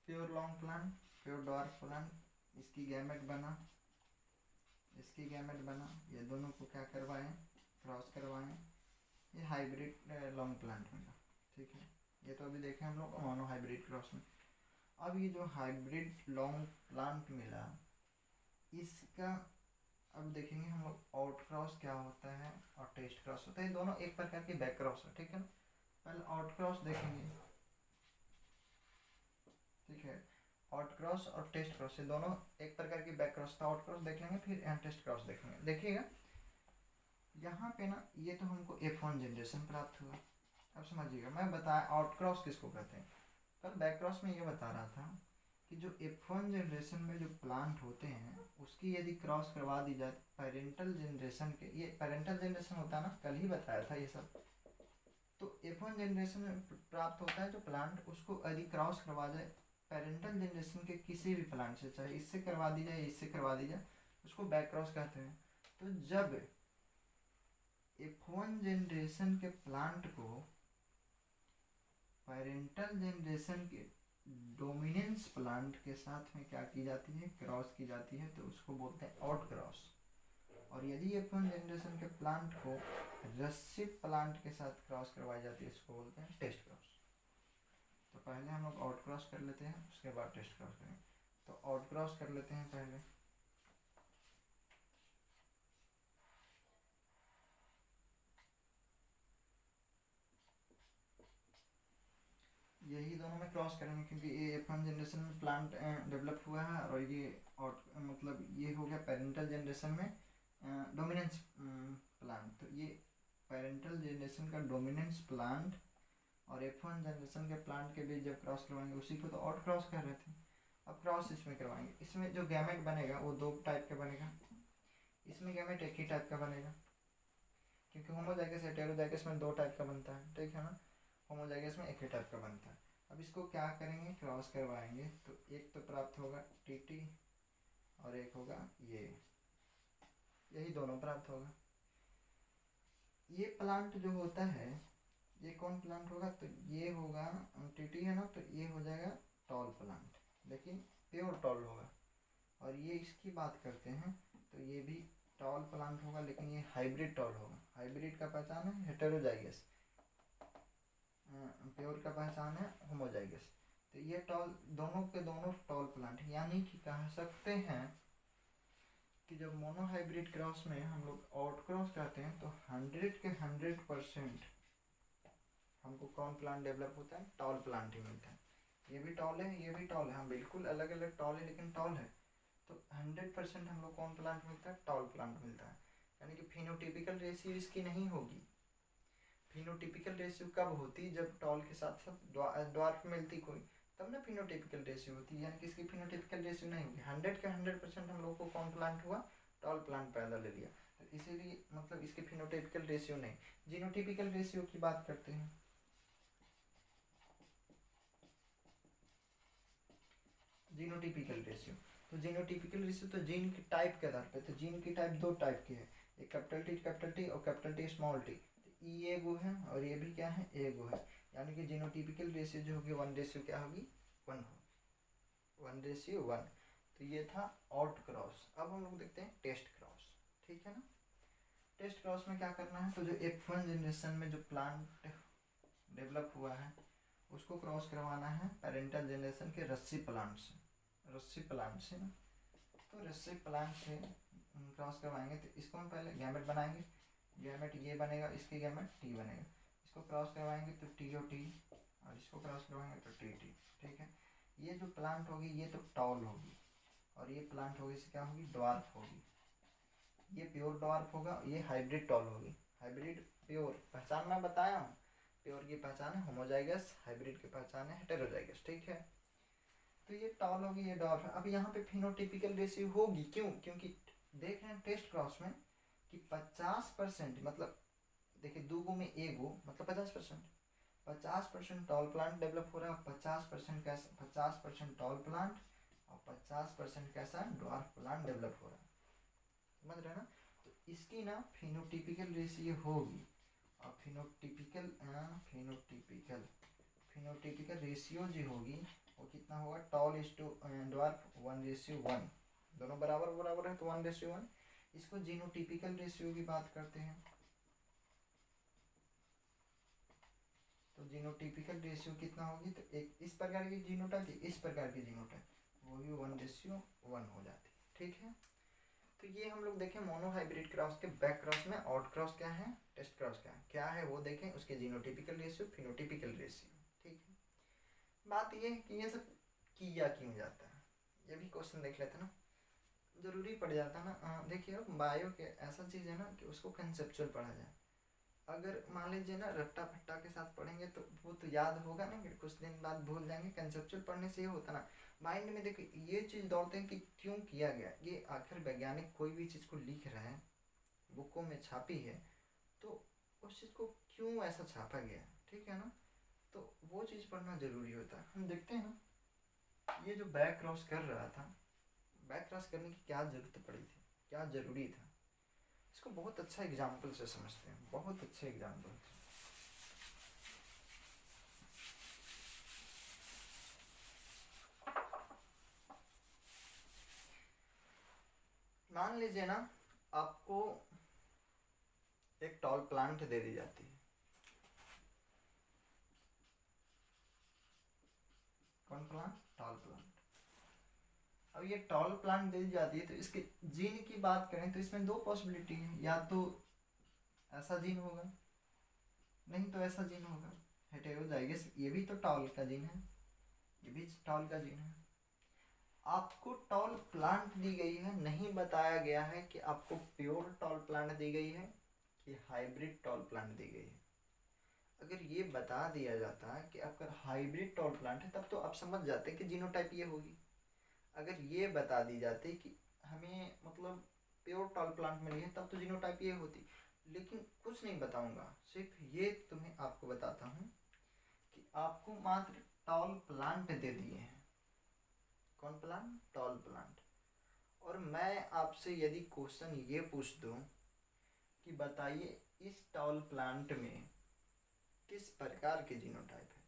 pure long plant, pure dwarf plant, इसकी गैमेट बना, इसकी गैमेट बना, ये दोनों को क्या करवाएं, क्रॉस करवाएं, ये हाइब्रिड लॉन्ग प्लांट मिला, ठीक है। ये तो अभी देखें हम लोग मोनो हाइब्रिड क्रॉस में। अब ये जो हाइब्रिड लॉन्ग प्लांट मिला, इसका अब देखेंगे हम लोग आउट क्रॉस क्या होता है और टेस्ट क्रॉस होता है। ये दोनों एक प्रकार की बैक क्रॉस है, ठीक है। पहले आउट क्रॉस देखेंगे, ठीक है। आउट क्रॉस और टेस्ट क्रॉस, ये दोनों एक प्रकार की बैक क्रॉस था। आउट क्रॉस देख लेंगे, फिर टेस्ट क्रॉस देखेंगे। देखिएगा यहाँ पे ना, ये तो हमको F1 जनरेशन प्राप्त हुआ। अब समझिएगा, मैं बताया आउट क्रॉस किसको कहते हैं। कल बैक क्रॉस में ये बता रहा था कि जो F1 जनरेशन में जो प्लांट होते हैं, उसकी यदि क्रॉस करवा दी जाए पेरेंटल जनरेशन के, ये पेरेंटल जनरेशन होता है ना, कल ही बताया था ये सब। तो F1 जनरेशन में प्राप्त होता है जो प्लांट, उसको यदि क्रॉस करवा जाए पेरेंटल जनरेशन के किसी भी प्लांट से, चाहे इससे करवा दी जाए इससे करवा दी जाए, उसको बैक क्रॉस कहते हैं। तो जब F1 जनरेशन के प्लांट को पेरेंटल जनरेशन के डोमिनेंस प्लांट के साथ में क्या की जाती है, क्रॉस की जाती है, तो उसको बोलते हैं आउट क्रॉस। और यदि F1 जनरेशन के प्लांट को रसिव प्लांट के साथ क्रॉस करवाई जाती है, इसको बोलते हैं टेस्ट क्रॉस। तो पहले हम लोग आउट क्रॉस कर लेते हैं, उसके बाद टेस्ट क्रॉस करेंगे। तो आउट क्रॉस कर लेते हैं पहले। यही दोनों में क्रॉस करेंगे, क्योंकि ये F1 जनरेशन में प्लांट डेवलप हुआ है, और ये मतलब ये हो गया पेरेंटल जनरेशन में डोमिनेंस प्लांट। तो ये पेरेंटल जनरेशन का डोमिनेंस प्लांट और F1 जनरेशन के प्लांट के बीच जब क्रॉस करवाएंगे, उसी को तो आउट क्रॉस कर रहे थे। अब क्रॉस इसमें करवाएंगे, इसमें जो गैमेट बनेगा वो दो टाइप का बनेगा, इसमें गैमेट एक ही टाइप का बनेगा, क्योंकि होमोजाइगस हेटेरोजाइगस में दो टाइप का बनता है, ठीक है ना। होमोजाइगस में एक ही टाइप का बनता है। अब इसको क्या करेंगे, क्रॉस करवाएंगे, तो एक तो प्राप्त होगा TT और एक होगा ये, यही दोनों प्राप्त होगा। ये प्लांट जो होता है, ये कौन प्लांट होगा, तो ये होगा TT है ना, तो ये हो जाएगा टॉल प्लांट, लेकिन प्योर टॉल होगा। और ये इसकी बात करते हैं तो ये भी टॉल प्लांट होगा, लेकिन ये हाइब्रिड टॉल होगा। हाइब्रिड का पहचान है हेटेरोजाइगस, प्योर का पहचान है होमोजाइगस। तो ये टॉल, दोनों के दोनों टॉल प्लांट, यानी कि कह सकते हैं कि जब मोनोहाइब्रिड क्रॉस में हम लोग आउट क्रॉस करते हैं, तो 100 के 100% हमको कौन प्लांट डेवलप होता है, टॉल प्लांट ही मिलता है। ये भी टॉल है, ये भी टॉल है, हम बिल्कुल अलग अलग टॉल है, लेकिन टॉल है। तो 100% हम लोग कौन प्लांट मिलता है, टॉल प्लांट मिलता है। यानी कि फिनोटिपिकल रेशियो इसकी नहीं होगी। फिनोटिपिकल रेशियो कब होती, जब टॉल के साथ साथ ड्वार्फ मिलती कोई, तब ना फिनोटिपिकल रेशियो होती है। यानी कि इसकी फिनोटिपिकल रेशियो नहीं होगी। 100 के 100% हम लोग को कौन प्लांट हुआ, टॉल प्लांट पैदा ले लिया, तो इसीलिए मतलब इसकी फिनोटिपिकल रेशियो नहीं। जीनोटिपिकल रेशियो की बात करते हैं। जीनोटिपिकल रेशियो, तो जीनोटिपिकल रेशियो तो जीन के टाइप के आधार पे, तो जीन की टाइप दो टाइप की है, एक कैपिटल टी और कैपिटल टी स्मॉल टी। तो ई ए गो है और ये भी क्या है, ए गो है, यानी कि जीनोटिपिकल रेशियो जो होगी 1:, क्या होगी, 1 होगी, 1:1। तो ये था आउट क्रॉस। अब हम लोग देखते हैं टेस्ट क्रॉस, ठीक है ना। टेस्ट क्रॉस में क्या करना है, तो जो F1 जनरेशन में जो प्लांट डेवलप हुआ है उसको क्रॉस करवाना है पेरेंटल जनरेशन के रस्सी प्लांट से ना। तो रस्सी प्लांट से क्रॉस करवाएंगे तो इसको हम पहले गैमेट बनाएंगे, गैमेट ये बनेगा, इसके गैमेट टी बनेगा, इसको क्रॉस करवाएंगे तो टी और टी, और इसको क्रॉस करवाएंगे तो टी टी, ठीक है। ये जो प्लांट होगी ये तो टॉल होगी, और ये प्लांट होगी इससे क्या होगी, ड्वार्फ होगी। ये प्योर ड्वार्फ होगा, ये हाइब्रिड टॉल होगी। हाइब्रिड प्योर पहचान मैं बताया हूँ, प्योर की पहचान है होमोजाइगस, हाइब्रिड की पहचान है हेटेरोजाइगस, ठीक है। तो ये टॉल होगी, ये डॉर्फ है। अब यहाँ पे फिनोटिपिकल रेशियो होगी, क्यों, क्योंकि देख रहे हैं टेस्ट क्रॉस में कि 50%, मतलब देखिए दूगो में एगो मतलब 50% टॉल प्लांट डेवलप हो रहा है, 50% कैसा, 50% टॉल प्लांट और 50% कैसा ड्वार्फ प्लांट डेवलप हो रहा है, समझ रहे हैं ना। तो इसकी ना फिनोटिपिकल रेशियो होगी, और फिनोटिपिकल रेशियो जो होगी वो कितना होगा, टॉल इज टू ड्वार्फ 1:1, दोनों बराबर बराबर है तो 1:1। इसको जीनोटिपिकल रेशियो की बात करते हैं, तो जीनोटिपिकल रेशियो कितना होगी, तो एक इस प्रकार की जीनोटाइप, इस प्रकार की जीनोटाइप, वो भी 1:1 हो जाती है, ठीक है। तो ये हम लोग देखें मोनो हाइब्रिड क्रॉस के बैक क्रॉस में आउट क्रॉस क्या है, टेस्ट क्रॉस क्या है वो देखें, उसके जीनोटिपिकल रेशियो, फिनोटिपिकल रेशियो, ठीक है। बात ये है कि ये सब किया क्यों जाता है, ये भी क्वेश्चन देख लेते ना, जरूरी पड़ जाता ना। देखिए अब बायो के ऐसा चीज़ है ना कि उसको कंसेप्चुअल पढ़ा जाए। अगर मान लीजिए ना रट्टा फट्टा के साथ पढ़ेंगे तो वो तो याद होगा ना, कि कुछ दिन बाद भूल जाएंगे। कंसेप्चुअल पढ़ने से ये होता ना, माइंड में देखो ये चीज़ दौड़ते हैं कि क्यों किया गया, ये आखिर वैज्ञानिक कोई भी चीज़ को लिख रहा है, बुकों में छापी है, तो उस चीज़ को क्यों ऐसा छापा गया, ठीक है ना। तो वो चीज़ पढ़ना ज़रूरी होता है। हम देखते हैं ना, ये जो बैक क्रॉस कर रहा था, बैक क्रॉस करने की क्या ज़रूरत पड़ी थी, क्या ज़रूरी था, इसको बहुत अच्छा एग्जाम्पल से समझते हैं, बहुत अच्छे एग्जाम्पल से। मान लीजिए ना आपको एक टॉल प्लांट दे दी जाती है, कौन प्लांट, टॉल प्लांट। अब ये टॉल प्लांट दे दी जाती है तो इसके जीन की बात करें तो इसमें दो पॉसिबिलिटी है, या तो ऐसा जीन होगा, नहीं तो ऐसा जीन होगा, हेटेरोजाइगस। ये भी तो टॉल का जीन है, ये भी टॉल का जीन है। आपको टॉल प्लांट दी गई है, नहीं बताया गया है कि आपको प्योर टॉल प्लांट दी गई है कि हाइब्रिड टॉल प्लांट दी गई है। अगर ये बता दिया जाता है कि आपका हाइब्रिड टॉल प्लांट है, तब तो आप समझ जाते हैं कि जीनोटाइप ये होगी। अगर ये बता दी जाती कि हमें मतलब प्योर टॉल प्लांट मिली है, तब तो जीनोटाइप ये होती। लेकिन कुछ नहीं बताऊंगा, सिर्फ ये तुम्हें आपको बताता हूँ कि आपको मात्र टॉल प्लांट दे दिए हैं। कौन प्लांट, टॉल प्लांट। और मैं आपसे यदि क्वेश्चन ये पूछ दूं कि बताइए इस टॉल प्लांट में किस प्रकार के जीनोटाइप है,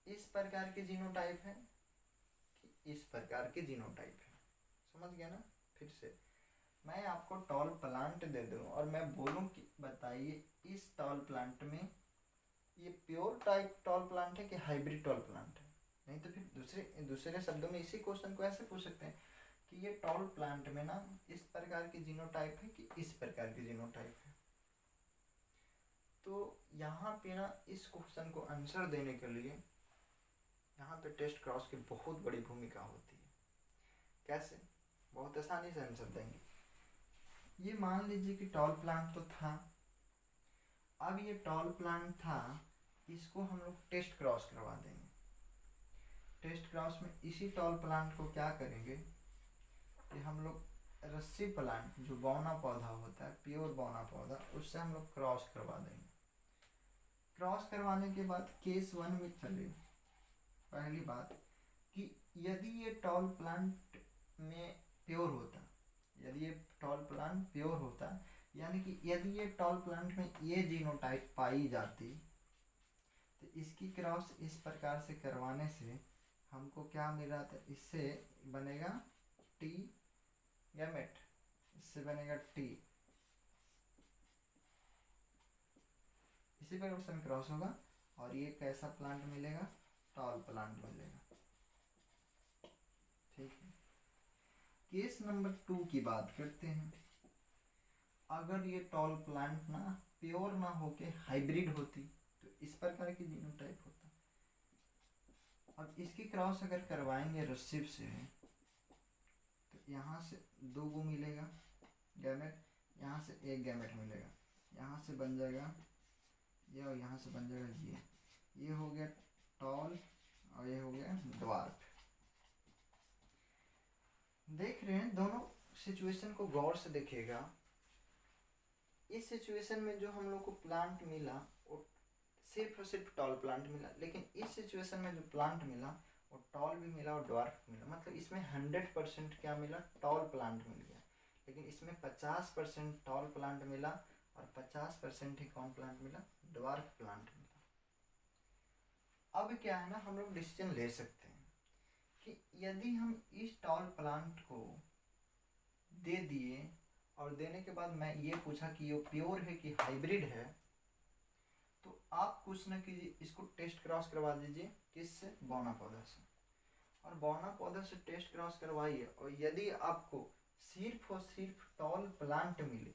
इस प्रकार के जीनोटाइप है कि इस प्रकार के जीनोटाइप है, समझ गया ना। फिर से मैं आपको टॉल प्लांट दे दूं और मैं बोलूं कि बताइए इस टॉल प्लांट में ये प्योर टाइप टॉल प्लांट है कि हाइब्रिड टॉल प्लांट है, नहीं तो फिर दूसरे शब्दों में इसी क्वेश्चन को ऐसे पूछ सकते हैं कि ये टॉल प्लांट में ना इस प्रकार की जीनोटाइप है कि इस प्रकार की जीनोटाइप है। तो यहाँ पे ना इस क्वेश्चन को आंसर देने के लिए यहाँ पे टेस्ट क्रॉस की बहुत बड़ी भूमिका होती है। कैसे, बहुत आसानी से आंसर देंगे। ये मान लीजिए कि टॉल प्लांट तो था, अब ये टॉल प्लांट था, इसको हम लोग टेस्ट क्रॉस करवा देंगे। टेस्ट क्रॉस में इसी टॉल प्लांट को क्या करेंगे कि हम लोग रस्सी प्लांट जो बौना पौधा होता है, प्योर बौना पौधा, उससे हम लोग क्रॉस करवा देंगे। क्रॉस करवाने के बाद केस 1 में चले, पहली बात कि यदि ये टॉल प्लांट में प्योर होता, यदि ये टॉल प्लांट प्योर होता, यानी कि यदि ये टॉल प्लांट में ये जीनोटाइप पाई जाती, तो इसकी क्रॉस इस प्रकार से करवाने से हमको क्या मिला था, इससे बनेगा टी गैमेट, इससे बनेगा टी, इसी पर ऑप्शन क्रॉस होगा और ये कैसा प्लांट मिलेगा, टॉल प्लांट मिलेगा। ठीक है, केस नंबर 2 की बात करते हैं। अगर ये टॉल प्लांट ना प्योर ना होके हाइब्रिड होती तो इस प्रकार की जीनोटाइप होता। अब इसकी क्रॉस अगर करवाएंगे रसिव से तो यहाँ से 2 गो मिलेगा गैमेट, यहाँ से 1 गैमेट मिलेगा, यहाँ से बन जाएगा ये और यहाँ से बन जाएगा ये हो गया टॉल और ये हो गया ड्वार्फ। देख रहे हैं, दोनों सिचुएशन को गौर से देखिएगा। इस सिचुएशन में जो हम लोग को प्लांट मिला वो सिर्फ और सिर्फ टॉल प्लांट मिला, लेकिन इस सिचुएशन में जो प्लांट मिला वो टॉल भी मिला और ड्वार्फ मिला। मतलब इसमें 100% क्या मिला, टॉल प्लांट मिल गया, लेकिन इसमें 50% टॉल प्लांट मिला और 50% ही कौन प्लांट मिला, ड्वार्फ प्लांट मिला। अब क्या है ना, हम लोग डिसीजन ले सकते हैं कि यदि हम इस टॉल प्लांट को दे दिए और देने के बाद मैं ये पूछा कि ये प्योर है कि हाइब्रिड है, तो आप कुछ न कीजिए, इसको टेस्ट क्रॉस करवा दीजिए, किससे, बौना पौधा से, और बौना पौधा से टेस्ट क्रॉस करवाइए और यदि आपको सिर्फ और सिर्फ टॉल प्लांट मिले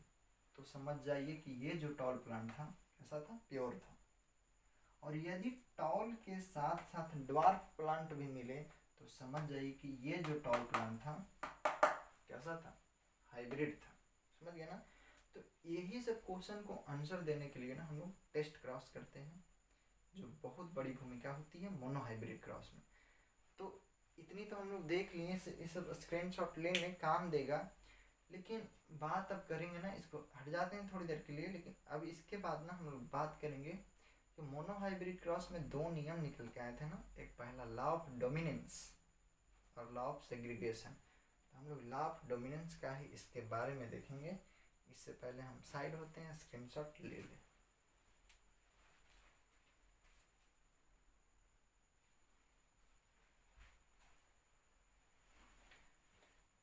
तो समझ जाइए कि ये जो टॉल प्लांट था कैसा था, प्योर था। और यदि टॉल के साथ साथ ड्वार्फ प्लांट भी मिले तो समझ जाइए कि ये जो टॉल प्लांट था कैसा था, हाइब्रिड था। समझ गया ना। तो यही सब क्वेश्चन को आंसर देने के लिए ना हम लोग टेस्ट क्रॉस करते हैं, जो बहुत बड़ी भूमिका होती है मोनो हाइब्रिड क्रॉस में। तो इतनी तो हम लोग देख लिए, ये सब स्क्रीनशॉट लेने काम देगा, लेकिन बात अब करेंगे ना, इसको हट जाते हैं थोड़ी देर के लिए, लेकिन अब इसके बाद ना हम लोग बात करेंगे कि मोनो हाइब्रिड क्रॉस में 2 नियम निकल के आए थे ना, एक पहला लॉ ऑफ डोमिनेंस और लॉ ऑफ सेग्रीगेशन। तो हम लोग लॉ ऑफ डोमिनेंस का ही इसके बारे में देखेंगे। इससे पहले हम साइड होते हैं, स्क्रीनशॉट ले लें।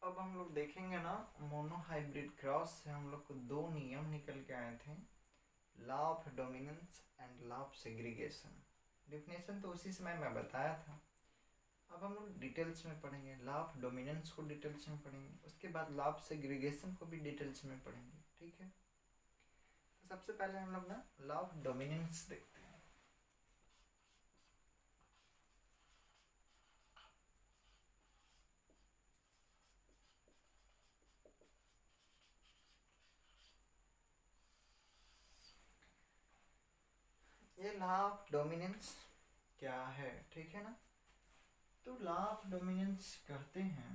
अब हम लोग देखेंगे ना, मोनो हाइब्रिड क्रॉस से हम लोग को 2 नियम निकल के आए थे, law of dominance and law of segregation. Definition तो उसी समय मैं बताया था। अब हम लोग डिटेल्स में पढ़ेंगे, लॉ ऑफ डोमिनेंस को डिटेल्स में पढ़ेंगे, उसके बाद लॉ ऑफ सेग्रीगेशन को भी डिटेल्स में पढ़ेंगे। ठीक है, तो सबसे पहले हम लोग ना लॉ ऑफ डोमिनेंस देखते हैं। ये लॉ ऑफ डोमिनेंस क्या है, ठीक है ना। तो लॉ ऑफ डोमिनेंस कहते हैं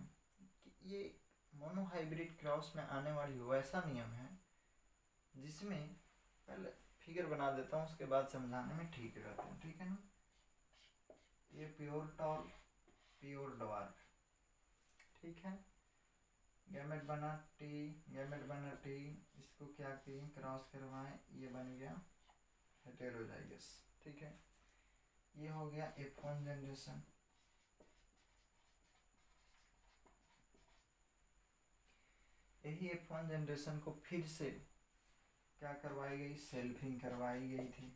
कि ये मोनो हाइब्रिड क्रॉस में आने वाली वैसा नियम है जिसमें, पहले फिगर बना देता हूँ उसके बाद समझाने में ठीक रहता है। ठीक है ना, ये प्योर टॉल, प्योर ड्वार्फ, ठीक है, गैमेट बना टी, गैमेट बना टी, इसको क्या किए, क्रॉस करवाएं, ये बन गया हेटेरोजाइगस। ठीक है, ये हो गया F1 जनरेशन। यही F1 जनरेशन को फिर से क्या करवाई गई, सेल्फिंग करवाई गई थी।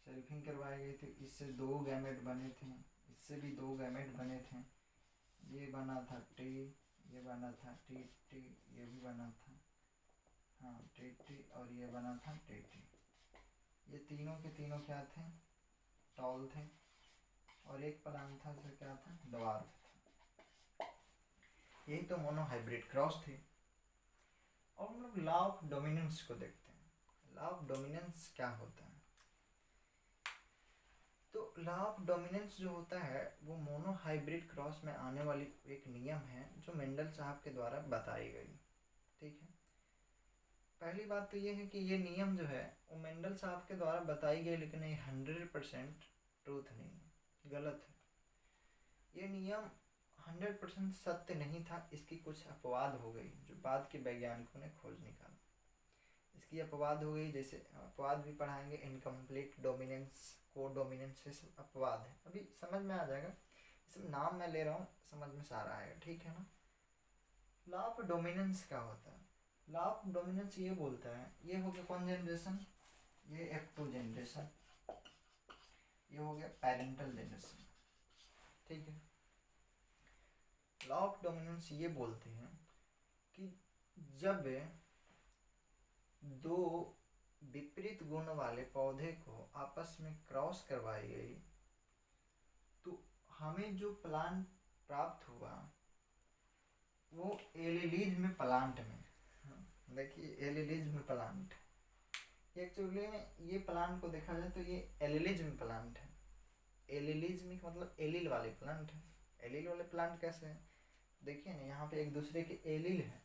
सेल्फिंग करवाई गई थी, इससे 2 गैमेट बने थे, इससे भी 2 गैमेट बने थे। ये बना था टी, ये बना था टी टी, ये भी बना था, हाँ टी टी, और ये बना था टी टी। ये तीनों के तीनों क्या थे, टॉल थे, और एक प्लांट था जो क्या था, ड्वार्फ था। यही तो मोनो हाइब्रिड क्रॉस थी। और हम लोग लॉ ऑफ डोमिनेंस को देखते हैं। लॉ ऑफ डोमिनेंस क्या होता है, तो लॉ ऑफ डोमिनेंस जो होता है वो मोनो हाइब्रिड क्रॉस में आने वाली एक नियम है जो मेंडल साहब के द्वारा बताई गई। ठीक है, पहली बात तो ये है कि ये नियम जो है वो मेंडल साहब के द्वारा बताई गई, लेकिन ये 100% ट्रूथ नहीं है, गलत है। ये नियम 100% सत्य नहीं था, इसकी कुछ अपवाद हो गई जो बाद के वैज्ञानिकों ने खोज निकाला। इसकी अपवाद हो गई, जैसे अपवाद भी पढ़ाएंगे, इनकम्प्लीट डोमिनेंस, को डोमिनेंस, ये सब अपवाद है, अभी समझ में आ जाएगा। सब नाम मैं ले रहा हूँ, समझ में सारा आएगा, ठीक है ना। लॉ ऑफ डोमिनेंस क्या होता है? लॉ ऑफ डोमिनेंस ये बोलता है, ये हो गया कौन जनरेशन, ये F2 जनरेशन, ये हो गया पेरेंटल जनरेशन, ठीक है। लॉ ऑफ डोमिनेंस ये बोलते हैं कि जब दो विपरीत गुण वाले पौधे को आपस में क्रॉस करवाई गई तो हमें जो प्लांट प्राप्त हुआ वो एलिलिज्म प्लांट में, देखिए एलिलिज्म प्लांट, एक्चुअली में ये प्लांट को देखा जाए तो ये एलिलिज्म प्लांट है। एलिलिज्म का मतलब एलिल वाले प्लांट है। एलिल वाले प्लांट कैसे हैं, देखिए ना, यहाँ पे एक दूसरे के एलिल है,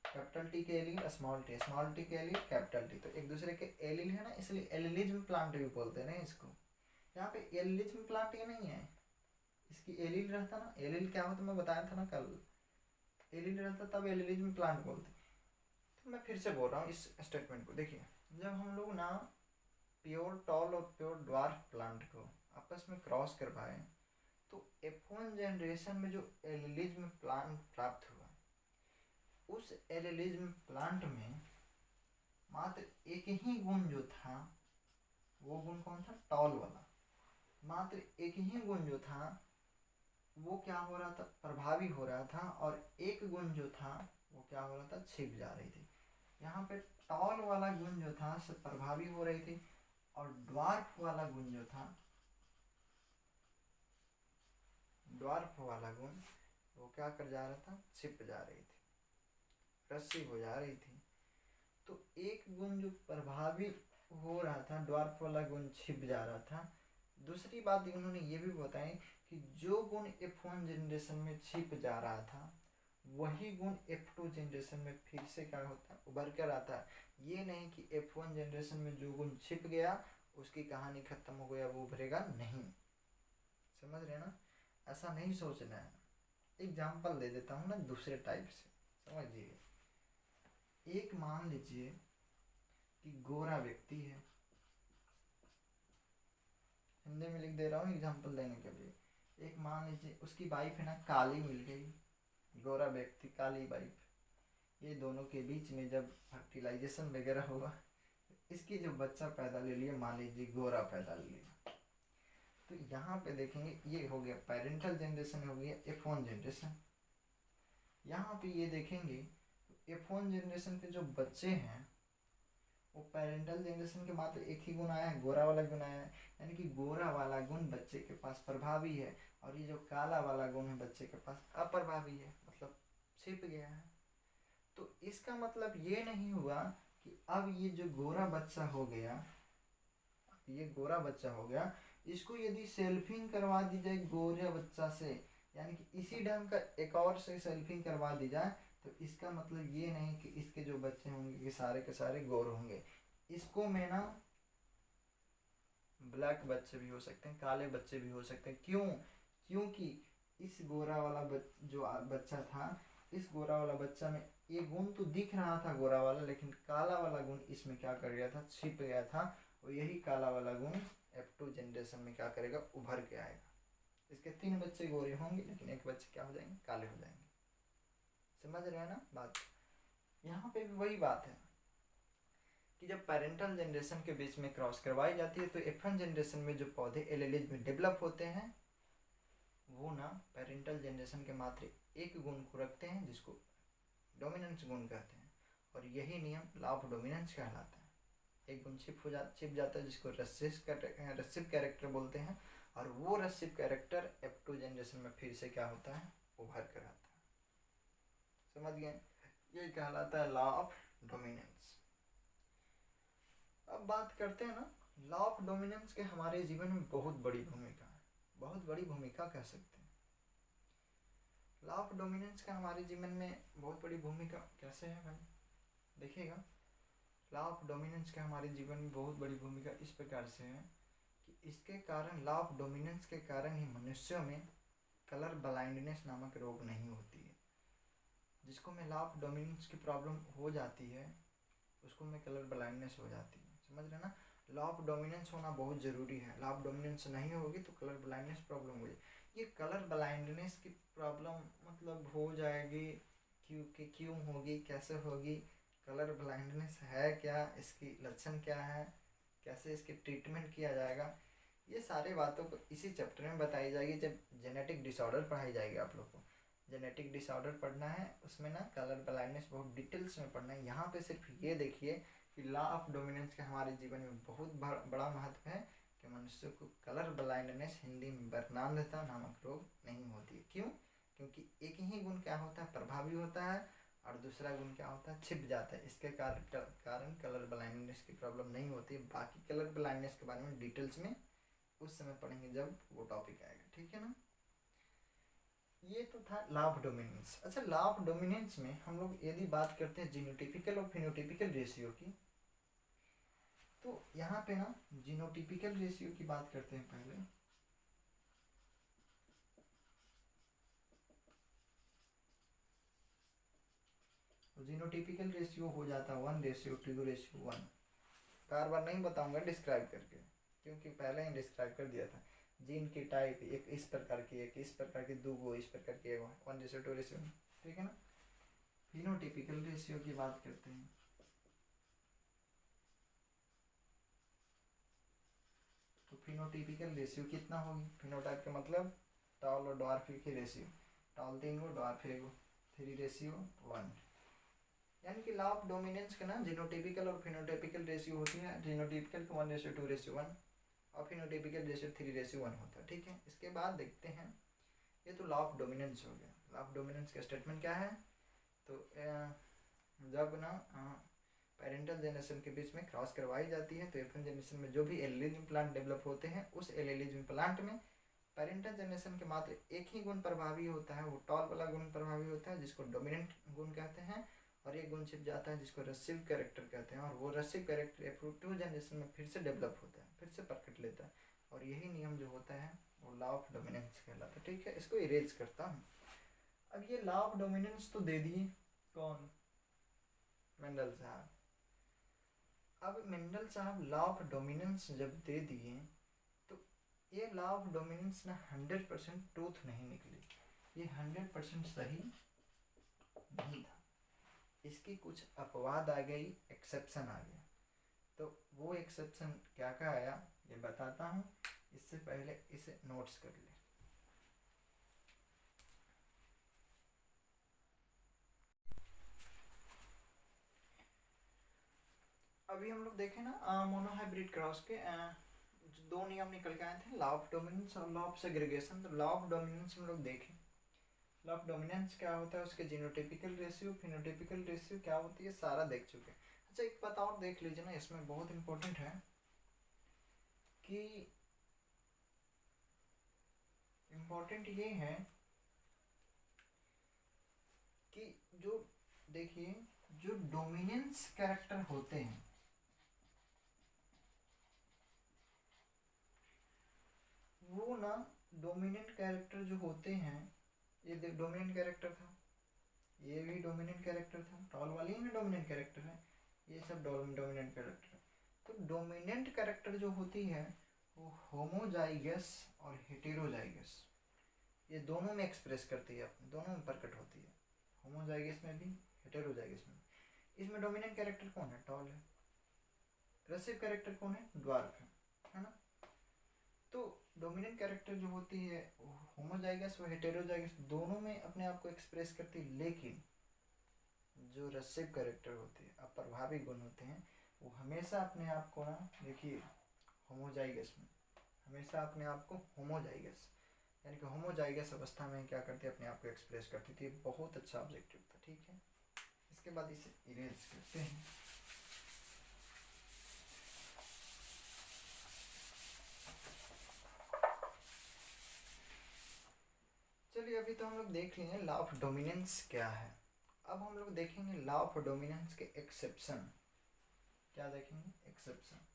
कैपिटल टी के एलिल, स्मॉल टी के एलिल, कैपिटल टी, तो एक दूसरे के एलिल है ना, इसलिए एलिलिज्म प्लांट भी बोलते हैं ना इसको। यहाँ पे एलिलिज्म प्लांट ये नहीं है, इसकी एलिल रहता ना, एलिल क्या होता मैं बताया था ना कल, एलिल रहता तब एलिलिज्म प्लांट बोलते। तो मैं फिर से बोल रहा हूँ इस स्टेटमेंट को, देखिए जब हम लोग ना प्योर टॉल और प्योर ड्वार्फ प्लांट को आपस में क्रॉस करवाए तो F1 जनरेशन में जो एलिलिज्म प्लांट प्राप्त हुआ, उस एलिलिज्म प्लांट में मात्र एक ही गुण जो था, वो गुण कौन था, टॉल वाला, मात्र एक ही गुण जो था वो क्या हो रहा था, प्रभावी हो रहा था, और एक गुण जो था वो क्या हो रहा था, छिप जा रही थी। यहाँ पे टॉल वाला गुण जो था सब प्रभावी हो रही थी, और ड्वार्फ वाला गुण जो था, ड्वार्फ वाला गुण वो क्या कर जा रहा था, छिप जा रही थी, रस्सी हो जा रही थी। तो एक गुण जो प्रभावी हो रहा था, ड्वार्फ वाला गुण छिप जा रहा था। दूसरी बात उन्होंने ये भी बताई कि जो गुण F1 जनरेशन में छिप जा रहा था वही गुण F2 जनरेशन में फिर से क्या होता है, उभर कर आता है। ये नहीं कि F1 जनरेशन में जो गुण छिप गया उसकी कहानी खत्म हो गया, वो उभरेगा नहीं, समझ रहे ना, ऐसा नहीं सोचना है। एग्जाम्पल दे देता हूँ ना दूसरे टाइप से, समझिए। एक मान लीजिए कि गोरा व्यक्ति है, हिंदी में लिख दे रहा हूँ एग्जाम्पल देने के लिए। एक मान लीजिए उसकी वाइफ है ना काली मिल गई, गोरा व्यक्ति काली वाइफ, ये दोनों के बीच में जब फर्टिलाइजेशन वगैरह हुआ, इसकी जो बच्चा पैदा ले लिया, मान लीजिए गोरा पैदा ले लिया, तो यहाँ पे देखेंगे ये हो गया पेरेंटल जनरेशन, हो गया F1 जनरेशन। यहाँ पे ये देखेंगे F1 जनरेशन के जो बच्चे हैं वो पेरेंटल जनरेशन के मात्र एक ही गुण आया है, गोरा वाला गुण आया है, यानी कि गोरा वाला गुण बच्चे के पास प्रभावी है, और ये जो काला वाला गुण है बच्चे के पास अप्रभावी है, मतलब छिप गया है। तो इसका मतलब ये नहीं हुआ कि अब ये जो गोरा बच्चा हो गया, ये गोरा बच्चा हो गया, इसको यदि सेल्फिंग करवा दी जाए गोरा बच्चा से, यानी कि इसी ढंग का एक और से सेल्फिंग करवा दी जाए, तो इसका मतलब ये नहीं कि इसके जो बच्चे होंगे कि सारे के सारे गोर होंगे। इसको में ना ब्लैक बच्चे भी हो सकते हैं, काले बच्चे भी हो सकते हैं। क्यों? क्योंकि इस गोरा वाला जो बच्चा था, इस गोरा वाला बच्चा में ये गुण तो दिख रहा था गोरा वाला, लेकिन काला वाला गुण इसमें क्या कर गया था, छिप गया था, और यही काला वाला गुण F2 जनरेशन में क्या करेगा, उभर के आएगा। इसके 3 बच्चे गोरे होंगे, लेकिन एक बच्चे क्या हो जाएंगे, काले हो जाएंगे। समझ रहे हैं ना बात। यहाँ पे भी वही बात है कि जब पेरेंटल जनरेशन के बीच में क्रॉस करवाई जाती है तो F1 जनरेशन में जो पौधे एलिलिज में डेवलप होते हैं वो ना पेरेंटल जनरेशन के मात्र एक गुण को रखते हैं, जिसको डोमिनेंस गुण कहते हैं, और यही नियम लॉ ऑफ डोमिनेंस कहलाता है। एक गुण छिप जाता है, जिसको रेसिव कैरेक्टर बोलते हैं, और वो रेसिव कैरेक्टर F2 जनरेशन में फिर से क्या होता है, उभर कर आता है। समझ गए, ये कहलाता है लॉ ऑफ डोमिनेंस। अब बात करते हैं ना, लॉ ऑफ डोमिनेंस के हमारे जीवन में बहुत बड़ी भूमिका है, बहुत बड़ी भूमिका कह सकते हैं। लॉ ऑफ डोमिनेंस का हमारे जीवन में बहुत बड़ी भूमिका कैसे है भाई, देखिएगा। लॉ ऑफ डोमिनेंस का हमारे जीवन में बहुत बड़ी भूमिका इस प्रकार से है कि इसके कारण, लॉ ऑफ डोमिनेंस के कारण ही मनुष्यों में कलर ब्लाइंडनेस नामक रोग नहीं होती है। जिसको में लॉ ऑफ डोमिनेंस की प्रॉब्लम हो जाती है उसको में कलर ब्लाइंडनेस हो जाती है, समझ रहे ना। लॉ ऑफ डोमिनेंस होना बहुत ज़रूरी है, लॉ ऑफ डोमिनेंस नहीं होगी तो कलर ब्लाइंडनेस प्रॉब्लम हो जाएगी। ये कलर ब्लाइंडनेस की प्रॉब्लम मतलब हो जाएगी क्यों होगी, कैसे होगी, कलर ब्लाइंडनेस है क्या, इसकी लक्षण क्या है, कैसे इसकी ट्रीटमेंट किया जाएगा, ये सारी बातों को इसी चैप्टर में बताई जाएगी जब जेनेटिक डिसऑर्डर पढ़ाई जाएगी। आप लोग को जेनेटिक डिसऑर्डर पढ़ना है, उसमें ना कलर ब्लाइंडनेस बहुत डिटेल्स में पढ़ना है। यहाँ पे सिर्फ ये देखिए कि लॉ ऑफ डोमिनेंस का हमारे जीवन में बहुत बड़ा महत्व है कि मनुष्य को कलर ब्लाइंडनेस, हिंदी में वर्णांधता नामक रोग नहीं होती है। क्यों? क्योंकि एक ही गुण क्या होता है, प्रभावी होता है, और दूसरा गुण क्या होता है, छिप जाता है। इसके कारण कलर ब्लाइंडनेस की प्रॉब्लम नहीं होती। बाकी कलर ब्लाइंडनेस के बारे में डिटेल्स में उस समय पढ़ेंगे जब वो टॉपिक आएगा, ठीक है ना। ये तो था लॉ ऑफ डोमिनेंस। अच्छा, लॉ ऑफ डोमिनेंस में हम लोग यदि बात करते हैं जीनोटिपिकल और फिनोटिपिकल रेशियो की, तो यहाँ पे ना जीनोटिपिकल रेशियो की बात करते हैं पहले। तो जीनोटिपिकल रेशियो हो जाता है 1:2:1। बार बार नहीं बताऊंगा डिस्क्राइब करके, क्योंकि पहले ही डिस्क्राइब कर दिया था। जीन की टाइप एक इस प्रकार की, एक इस प्रकार की, दो गो इस प्रकार की, 1:2:1, ठीक है ना। फिनोटिपिकल रेशियो की बात करते हैं। तो फिनोटिपिकल रेशियो कितना होगी, फिनोटाइप का मतलब टॉल और ड्वार्फ की रेशियो, टॉल 3 गो, ड्वार्फ 1 गो, 3:1। यानी कि लॉ ऑफ डोमिनेंस का ना जीनोटिपिकल और फिनोटिपिकल रेशियो होती है। जीनोटिपिकल का 1:2:1 और फिनोटिपिकल रेशियो 3:1 होता है, ठीक है। इसके बाद देखते हैं, ये तो लॉ ऑफ डोमिनेंस हो गया। लॉ ऑफ डोमिनेंस का स्टेटमेंट क्या है, तो जब ना पेरेंटल जनरेशन के बीच में क्रॉस करवाई जाती है तो एफएन जनरेशन में जो भी एलिलिज्म प्लांट डेवलप होते हैं, उस एलिलिज्म प्लांट में पेरेंटल जनरेशन के मात्र एक ही गुण प्रभावी होता है, वो टॉल वाला गुण प्रभावी होता है जिसको डोमिनेंट गुण कहते हैं, और एक गुण छिप जाता है जिसको रेसिव कैरेक्टर कहते हैं, और वो रेसिव कैरेक्टर एफ्रुक्टिव जनरेशन में फिर से डेवलप होता है, फिर से प्रकट लेता है, और यही नियम जो होता है वो लॉ ऑफ डोमिनेंस कहलाता है, ठीक है। इसको इरेज करता हूँ। अब ये लॉ ऑफ डोमिनेंस तो दे दिए कौन, मेंडल साहब। अब मेंडल साहब लॉ ऑफ डोमिनेंस जब दे दिए तो ये लॉ ऑफ डोमिनेंस ना 100% ट्रूथ नहीं निकली, ये 100% सही नहीं था, इसकी कुछ अपवाद आ गई, एक्सेप्शन आ गया। तो वो एक्सेप्शन क्या क्या आया ये बताता हूँ, इससे पहले इसे नोट्स कर ले। अभी हम लोग देखें ना मोनोहाइब्रिड क्रॉस के दो नियम निकल के आए थे, लॉ ऑफ डोमिनेंस और लॉ ऑफ सेग्रीगेशन। तो लॉ ऑफ डोमिनेंस हम लोग देखें, लॉ ऑफ डोमिनेंस क्या होता है, उसके जीनोटिपिकल रेशियो, फिनोटिपिकल रेशियो क्या होती है, सारा देख चुके हैं। अच्छा, एक बात और देख लीजिए ना, इसमें बहुत इंपॉर्टेंट है कि इम्पोर्टेंट ये है कि जो देखिए जो डोमिनेंस कैरेक्टर होते हैं वो ना, डोमिनेंट कैरेक्टर जो होते हैं, ये डोमिनेंट कैरेक्टर था, ये भी डोमिनेंट कैरेक्टर था, टॉल वाली ही में डोमिनेंट कैरेक्टर है, ये सब डोमिनेंट कैरेक्टर है। तो डोमिनेंट कैरेक्टर जो होती है वो होमोजाइगस और हेटेरोजाइगस, ये दोनों में एक्सप्रेस करती है, अपने दोनों में प्रकट होती है, होमोजाइगस में भी, हेटेरोजाइगस में। इसमें डोमिनेंट कैरेक्टर कौन है, टॉल है, रेसिव कैरेक्टर कौन है, ड्वार्फ है ना। तो डोमिनेंट कैरेक्टर जो होती है होमोजाइगस व हेटेरोजाइगस दोनों में अपने आप को एक्सप्रेस करती है, लेकिन जो रेसिव कैरेक्टर होती है, अप्रभावी गुण होते हैं, वो हमेशा अपने आप को ना, देखिए होमोजाइगस में हमेशा अपने आप को होमोजाइगस यानी कि होमोजाइगस अवस्था में क्या करती है, अपने आप को एक्सप्रेस करती थी। बहुत अच्छा ऑब्जेक्टिव था, ठीक है। इसके बाद इसे इरेज करते हैं। चलिए, अभी तो हम लोग देख लिए लॉ ऑफ डोमिनेंस क्या है, अब हम लोग देखेंगे लॉ ऑफ डोमिनेंस के एक्सेप्शन। क्या देखेंगे, एक्सेप्शन।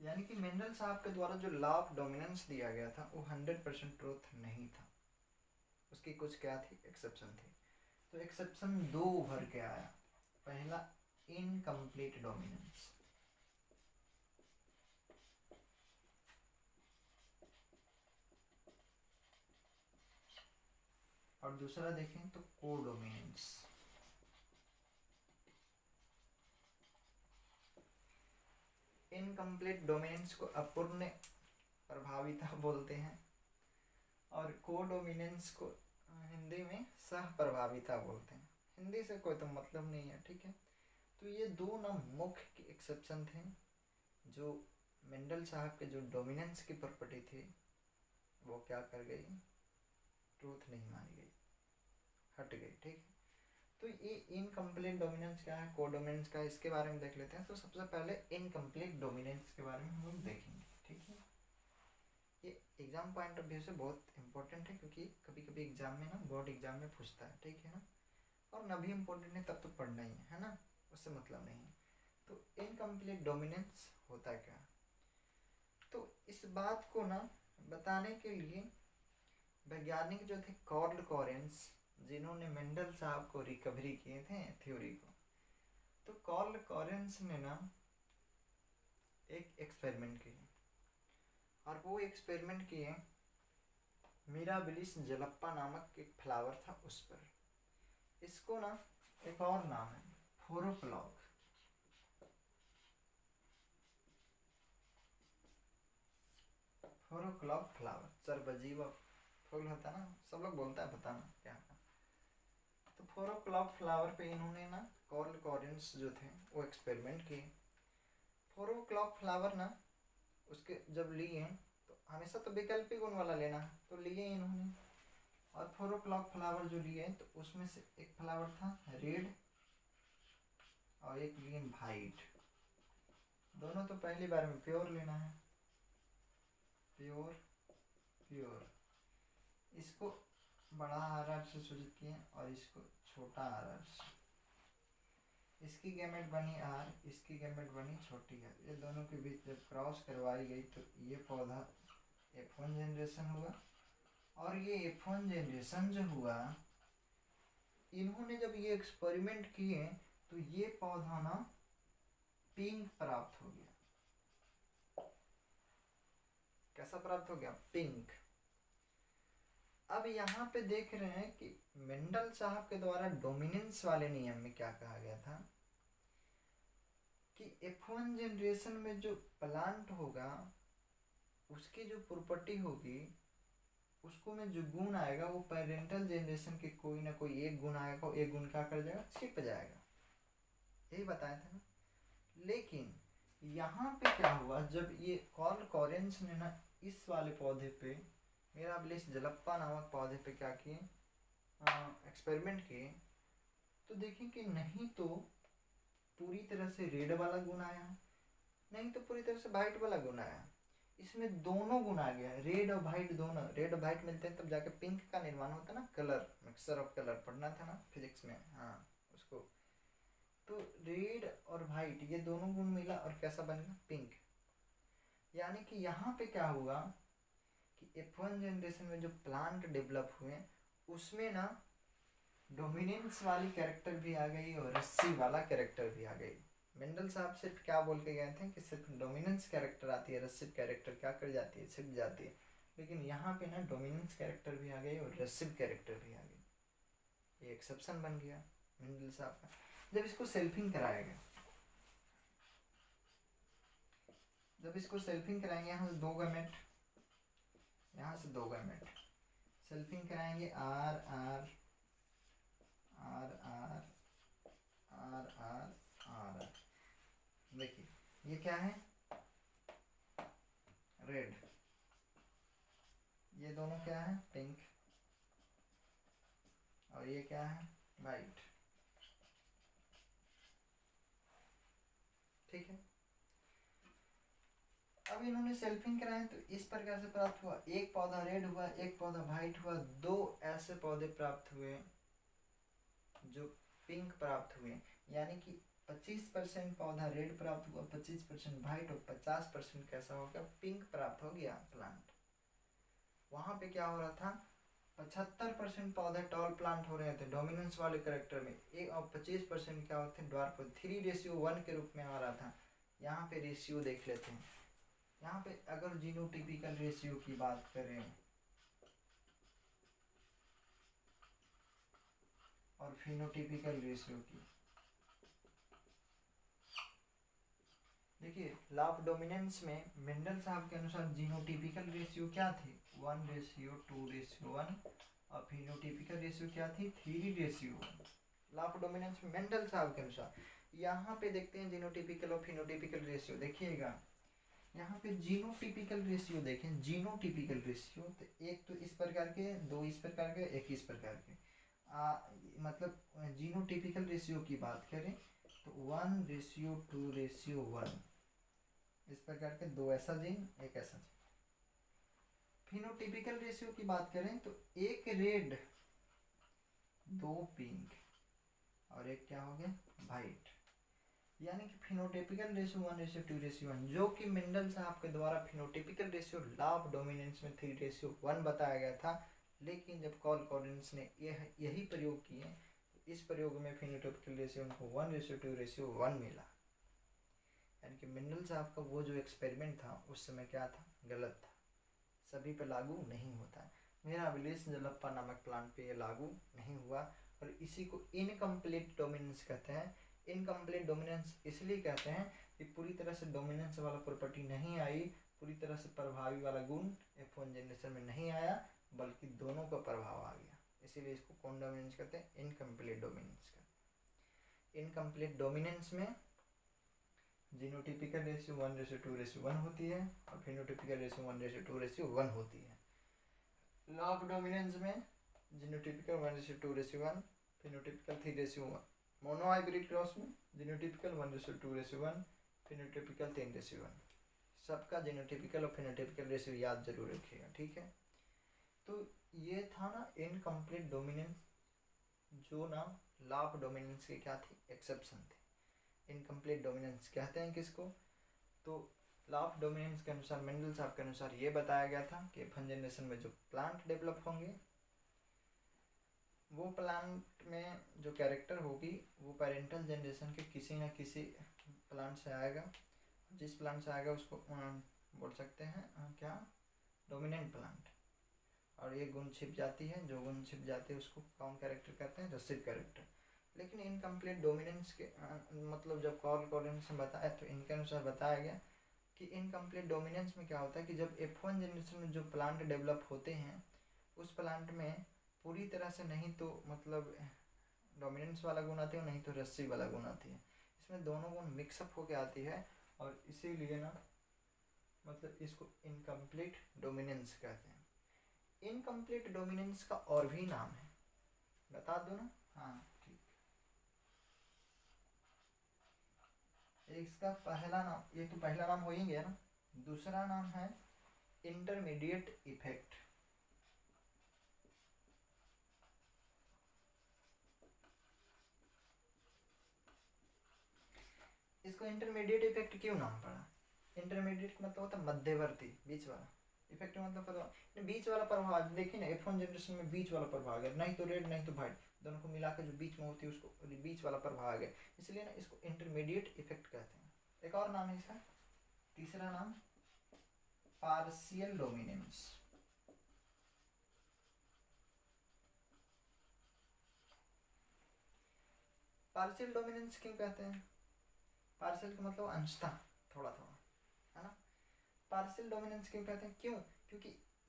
यानी कि मेंडल साहब के द्वारा जो लॉ ऑफ डोमिनेंस दिया गया था वो 100% ट्रूथ नहीं था, उसकी कुछ क्या थी, एक्सेप्शन थी। तो एक्सेप्शन 2 उभर के आया। पहला, इनकम्प्लीट डोमिनेंस, और दूसरा देखें तो कोडोमिनेंस। इनकम्प्लीट डोमिनेंस को अपूर्ण प्रभाविता बोलते हैं और कोडोमिनेंस को हिंदी में सह प्रभाविता बोलते हैं। हिंदी से कोई तो मतलब नहीं है, ठीक है। तो ये दो ना मुख्य एक्सेप्शन थे जो मेंडल साहब के जो डोमिनेंस की प्रॉपर्टी थी वो क्या कर गई, ट्रूथ नहीं मानी गई, हट गई, ठीक है। तो ये इनकम्प्लीट डोमिनेंस क्या है, कोडोमिनेंस का, इसके बारे में देख लेते हैं। तो सबसे पहले इनकम्प्लीट डोमिनेंस के बारे में हम लोग देखेंगे, ठीक है। ये एग्जाम पॉइंट ऑफ व्यू से बहुत इंपॉर्टेंट है क्योंकि कभी कभी एग्जाम में ना, बोर्ड एग्जाम में पूछता है, ठीक है ना। और ना भी इम्पोर्टेंट है तब तो पढ़ना ही है ना, उससे मतलब नहीं है। तो इनकम्प्लीट डोमिनेंस होता है क्या, तो इस बात को ना बताने के लिए वैज्ञानिक जो थे कार्ल कॉरेंस, जिन्होंने मेंडल साहब को रिकवरी किए थे थ्योरी को, तो कार्ल कॉरेंस ने ना एक एक्सपेरिमेंट किए, और वो एक्सपेरिमेंट किए मिराबिलिस जलप्पा नामक एक फ्लावर था उस पर। इसको ना एक और नाम है फोरोक्लॉक, फोरोक्लॉक फ्लावर, सर्वजीवा फूल होता ना, सब लोग बोलता है, बताना क्या है। तो 4 o'clock फ्लावर पे इन्होंने ना कार्ल कॉरेंस जो थे वो एक्सपेरिमेंट किए। 4 o'clock फ्लावर ना उसके जब लिए तो हमेशा तो वैकल्पिक गुण वाला लेना है, तो लिए इन्होंने। और 4 o'clock फ्लावर जो लिए तो उसमें से एक फ्लावर था रेड और एक लिए वाइट। दोनों तो पहली बार में प्योर लेना है, प्योर प्योर। इसको बड़ा आर से सूचित किए और इसको छोटा आर से। इसकी गैमेट बनी आर, इसकी गैमेट बनी छोटी आर। ये दोनों के बीच जब क्रॉस करवाई गई तो ये पौधा F1 जनरेशन हुआ। और ये F1 जनरेशन जो हुआ, इन्होंने जब ये एक्सपेरिमेंट किए तो ये पौधा ना पिंक प्राप्त हो गया। कैसा प्राप्त हो गया, पिंक। अब यहाँ पे देख रहे हैं कि मेंडल साहब के द्वारा डोमिनेंस वाले नियम में क्या कहा गया था कि F1 जनरेशन में जो प्लांट होगा उसकी जो प्रॉपर्टी होगी, उसको में जो गुण आएगा वो पेरेंटल जनरेशन के कोई ना कोई एक गुण आएगा, एक गुण क्या कर जाएगा, छिप जाएगा। यही बताया था ना। लेकिन यहाँ पे क्या हुआ, जब ये कार्ल कॉरेंस ने ना इस वाले पौधे पे, मिराबिलिस जलप्पा नामक पौधे पे क्या किए, एक्सपेरिमेंट किए, तो देखें कि नहीं तो पूरी तरह से रेड वाला गुण आया, नहीं तो पूरी तरह से वाइट वाला गुण आया। इसमें दोनों गुण आ गया, रेड और वाइट दोनों। रेड और वाइट मिलते हैं तब जाके पिंक का निर्माण होता है ना, कलर, मिक्सचर ऑफ कलर पढ़ना था ना फिजिक्स में, हाँ उसको। तो रेड और वाइट ये दोनों गुण मिला और कैसा बन गया, पिंक। यानी कि यहाँ पे क्या हुआ कि F1 जनरेशन में जो प्लांट डेवलप हुए उसमें ना डोमिनेंस वाली कैरेक्टर भी आ गई और रस्सी वाला कैरेक्टर भी आ गई। मेंडल साहब सिर्फ क्या बोल के गए थे कि सिर्फ डोमिनेंस कैरेक्टर आती है, रसिव कैरेक्टर क्या कर जाती है, छिप जाती है। लेकिन यहाँ पे ना डोमिनेंस कैरेक्टर भी आ गई और रसिव कैरेक्टर भी आ गई। ये एक्सेप्शन बन गया मेंडल साहब का। जब इसको सेल्फिंग कराया गया, जब इसको सेल्फिंग कराएंगे, यहाँ से 2 गैमेट, यहाँ से 2 गैमेट सेल्फिंग कराएंगे, R R R R R R R. देखिए ये क्या है, रेड, ये दोनों क्या है, पिंक, और ये क्या है, वाइट, ठीक है। अब इन्होंने सेल्फिंग कराए तो इस प्रकार से प्राप्त हुआ, एक पौधा रेड हुआ, एक पौधा वाइट हुआ, 2 ऐसे पौधे प्राप्त हुए जो पिंक प्राप्त हुए। यानी कि 25% पौधा रेड प्राप्त हुआ, 25% वाइट और 50% कैसा हो गया, पिंक प्राप्त हो गया प्लांट। वहां पे क्या हो रहा था, 75% पौधे टॉल प्लांट हो रहे थे डोमिनेंस वाले करेक्टर में, एक और 25% क्या होते हैं ड्वार्फ। 3:1 के रूप में आ रहा था। यहाँ पे रेशियो देख लेते हैं। यहाँ पे अगर जीनोटिपिकल रेशियो की बात करें और फिनोटिपिकल रेशियो की, देखिए लॉ ऑफ डोमिनेंस में मेंडल साहब के अनुसार जीनोटिपिकल रेशियो क्या थी, 1:2:1 और फिनोटिपिकल रेशियो क्या थी, 3:1। लॉ ऑफ डोमिनेंस में मेंडल साहब के अनुसार। यहाँ पे देखते हैं जीनोटिपिकल और फिनोटिपिकल रेशियो। देखिएगा यहाँ पे जीनोटिपिकल रेशियो देखें, जीनोटिपिकल रेशियो तो एक तो इस प्रकार के, दो इस प्रकार के, एक इस प्रकार के। मतलब जीनोटिपिकल रेशियो की बात करें तो 1:2:1 इस प्रकार के, दो ऐसा जीन एक ऐसा जीन। फिनोटिपिकल रेशियो की बात करें तो एक रेड, दो पिंक और एक क्या हो गया, वाइट। यानी कि फिनोटिपिकल रेशियो 1:2:1, जो कि मेंडल साहब के द्वारा फिनोटिपिकल रेशियो लॉ ऑफ डोमिनेंस में 3:1 बताया गया था। लेकिन जब कॉल कॉलिन्स ने यही प्रयोग किए तो इस प्रयोग में फिनोटिपिकल रेशियो उनको 1:2:1 मिला। यानी कि मेंडल साहब का वो जो एक्सपेरिमेंट था उस समय क्या था, गलत था, सभी पे लागू नहीं होता है। मिराबिलिस जलप्पा नामक प्लांट पे ये लागू नहीं हुआ और इसी को इनकम्प्लीट डोमिनेंस कहते हैं। इनकम्प्लीट डोमिनेंस इसलिए कहते हैं कि पूरी तरह से डोमिनेंस वाला प्रॉपर्टी नहीं आई, पूरी तरह से प्रभावी वाला गुण F1 जनरेशन में नहीं आया, बल्कि दोनों का प्रभाव आ गया। इसीलिए इसको कौन डोमिनेंस कहते हैं, इनकम्प्लीट डोमिनेंस कहते हैं। इनकम्प्लीट डोमिनेंस में जीनोटिपिकल रेशियो 1:2:1 होती है और फिनोटिपिकल रेशियो 1:2:1 होती है। लॉ ऑफ डोमिनेंस में जीनोटिपिकल 1:2:1, फिनोटिपिकल 3:1। मोनोहाइब्रिड क्रॉस में जीनोटिपिकल 1:2:1, फिनोटिपिकल 3:1। सबका जीनोटिपिकल और फिनोटिपिकल रेशियो याद जरूर रखिएगा, ठीक है। तो ये था ना इनकम्प्लीट डोमिनेंस, जो ना लॉ ऑफ डोमिनेंस की क्या थी, एक्सेप्शन थी। इनकम्प्लीट डोमिनेंस कहते हैं किसको, तो लॉ ऑफ डोमिनेंस के अनुसार मेंडल साहब के अनुसार ये बताया गया था कि F1 जनरेशन में जो प्लांट डेवलप होंगे वो प्लांट में जो कैरेक्टर होगी वो पेरेंटल जनरेशन के किसी न किसी प्लांट से आएगा। जिस प्लांट से आएगा उसको बोल सकते हैं क्या, डोमिनेंट प्लांट। और ये गुण छिप जाती है, जो गुण छिप जाती है उसको कौन कैरेक्टर कहते हैं, रिसीव कैरेक्टर। लेकिन इनकम्प्लीट डोमिनेंस के मतलब जब कॉल कॉलिन्स ने बताया तो इनके अनुसार बताया गया कि इनकम्प्लीट डोमिनेंस में क्या होता है कि जब F1 जनरेशन में जो प्लांट डेवलप होते हैं उस प्लांट में पूरी तरह से नहीं तो मतलब डोमिनेंस वाला गुण आती है, नहीं तो रिसीव वाला गुण आती है। इसमें दोनों गुण मिक्सअप होके आती है और इसीलिए ना मतलब इसको इनकम्प्लीट डोमिनेंस कहते हैं। इनकम्प्लीट डोमिनेंस का और भी नाम है, बता दो ना, हाँ ठीक। इसका पहला नाम, ये तो पहला नाम हो ही गया ना, दूसरा नाम है इंटरमीडिएट इफेक्ट। इसको इंटरमीडिएट इफेक्ट क्यों नाम पड़ा, इंटरमीडिएट मतलब होता है मध्यवर्ती, बीच वाला। इफेक्ट मतलब प्रभाव, बीच वाला प्रभाव। देखिए ना F1 जनरेशन में बीच वाला प्रभाव आ गया, नहीं तो रेड नहीं तो वाइट, दोनों को मिलाकर जो बीच में होती है उसको बीच वाला प्रभाव आ गया, इसलिए ना इसको इंटरमीडिएट इफेक्ट कहते हैं। एक और नाम है इसका, तीसरा नाम पार्शियल डोमिनेंस। पार्शियल डोमिनेंस क्यों कहते हैं, पार्शियल का मतलब अंशतः, थोड़ा थोड़ा, है ना। पार्शियल डोमिनेंस क्यों कहते हैं, क्यों, क्योंकि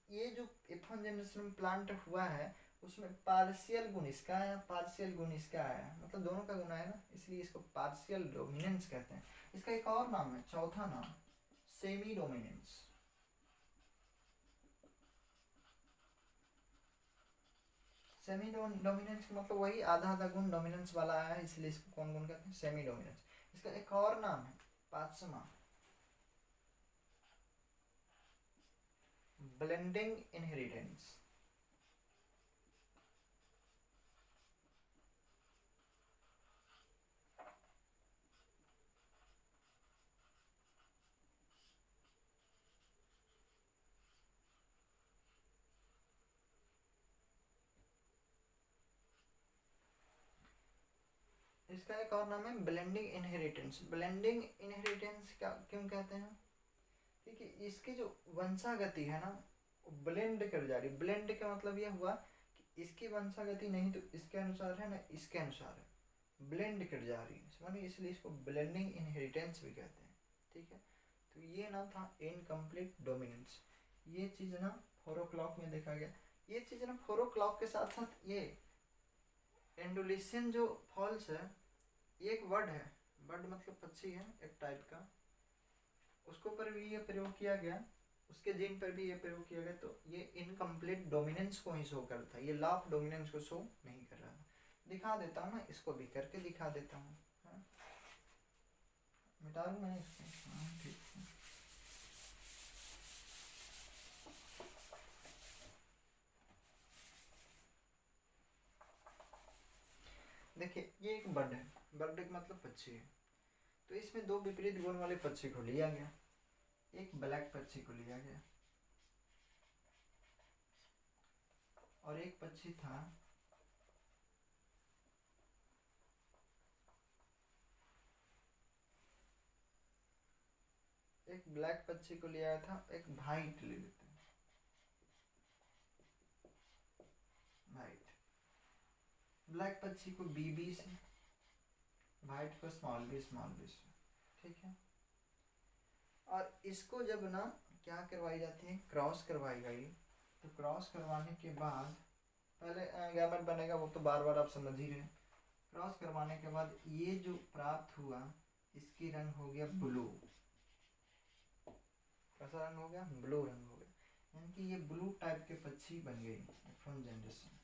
ये जो F1 जनरेशन में प्लांट हुआ है उसमें पार्शियल गुण इसका है, पार्शियल गुण इसका है, मतलब दोनों का गुण है ना, इसलिए इसको पार्शियल डोमिनेंस कहते हैं। इसका एक और नाम है, चौथा नाम सेमी डोमिनेंस। सेमी डोमिनेंस मतलब वही आधा आधा गुण डोमिनेंस वाला है, इसलिए इसको कौन गुण कहते हैं, सेमी डोमिनेंस। इसका एक और नाम है पांचवा ब्लेंडिंग इनहेरिटेंस। इसका एक और नाम है ब्लेंडिंग इनहेरिटेंस। ब्लेंडिंग इनहेरिटेंस क्या क्यों कहते हैं? क्योंकि इसकी जो वंशागति है ना वो ब्लेंड कर जा रही। ब्लेंड का मतलब यह हुआ कि इसकी वंशागति नहीं तो इसके अनुसार है ना इसके अनुसार है, ब्लेंड कर जा रही है, समझिए, इसलिए इसको ब्लेंडिंग इनहेरिटेंस भी कहते हैं। ठीक है, तो ये ना था इनकम्प्लीट डोमिनेंस। ये चीज़ ना 4 o'clock में देखा गया। ये चीज़ ना 4 o'clock के साथ साथ ये एंडोलिशियन जो फॉल्स है, ये एक वर्ड है, बर्ड मतलब पक्षी है एक टाइप का, उसको पर भी ये प्रयोग किया गया, उसके जीन पर भी ये प्रयोग किया गया। तो ये इनकम्प्लीट डोमिनेंस को ही शो करता है, ये लॉ ऑफ डोमिनेंस को शो नहीं कर रहा। दिखा देता हूँ ना, इसको भी करके दिखा देता हूँ। मिटा दूँ मैं इसको? हाँ ठीक है। देखिए ये एक बर्ड है, बर्ड मतलब पक्षी है। तो इसमें 2 विपरीत गुण वाले पक्षी को लिया गया, एक ब्लैक पक्षी को लिया गया और एक पक्षी था एक ब्लैक पक्षी को लिया था, एक वाइट ले लेते हैं, वाइट। ब्लैक पक्षी को बीबी से, वाइट को स्मॉल बी से। ठीक है, और इसको जब ना क्या करवाई जाती है, क्रॉस करवाई गई। तो क्रॉस करवाने के बाद पहले गैमेट बनेगा, वो तो बार बार आप समझ ही रहे। क्रॉस करवाने के बाद ये जो प्राप्त हुआ इसकी रंग हो गया ब्लू। कैसा रंग हो गया? ब्लू रंग हो गया, यानी कि ये ब्लू टाइप के पक्षी बन गई फ्रॉम जनरेशन।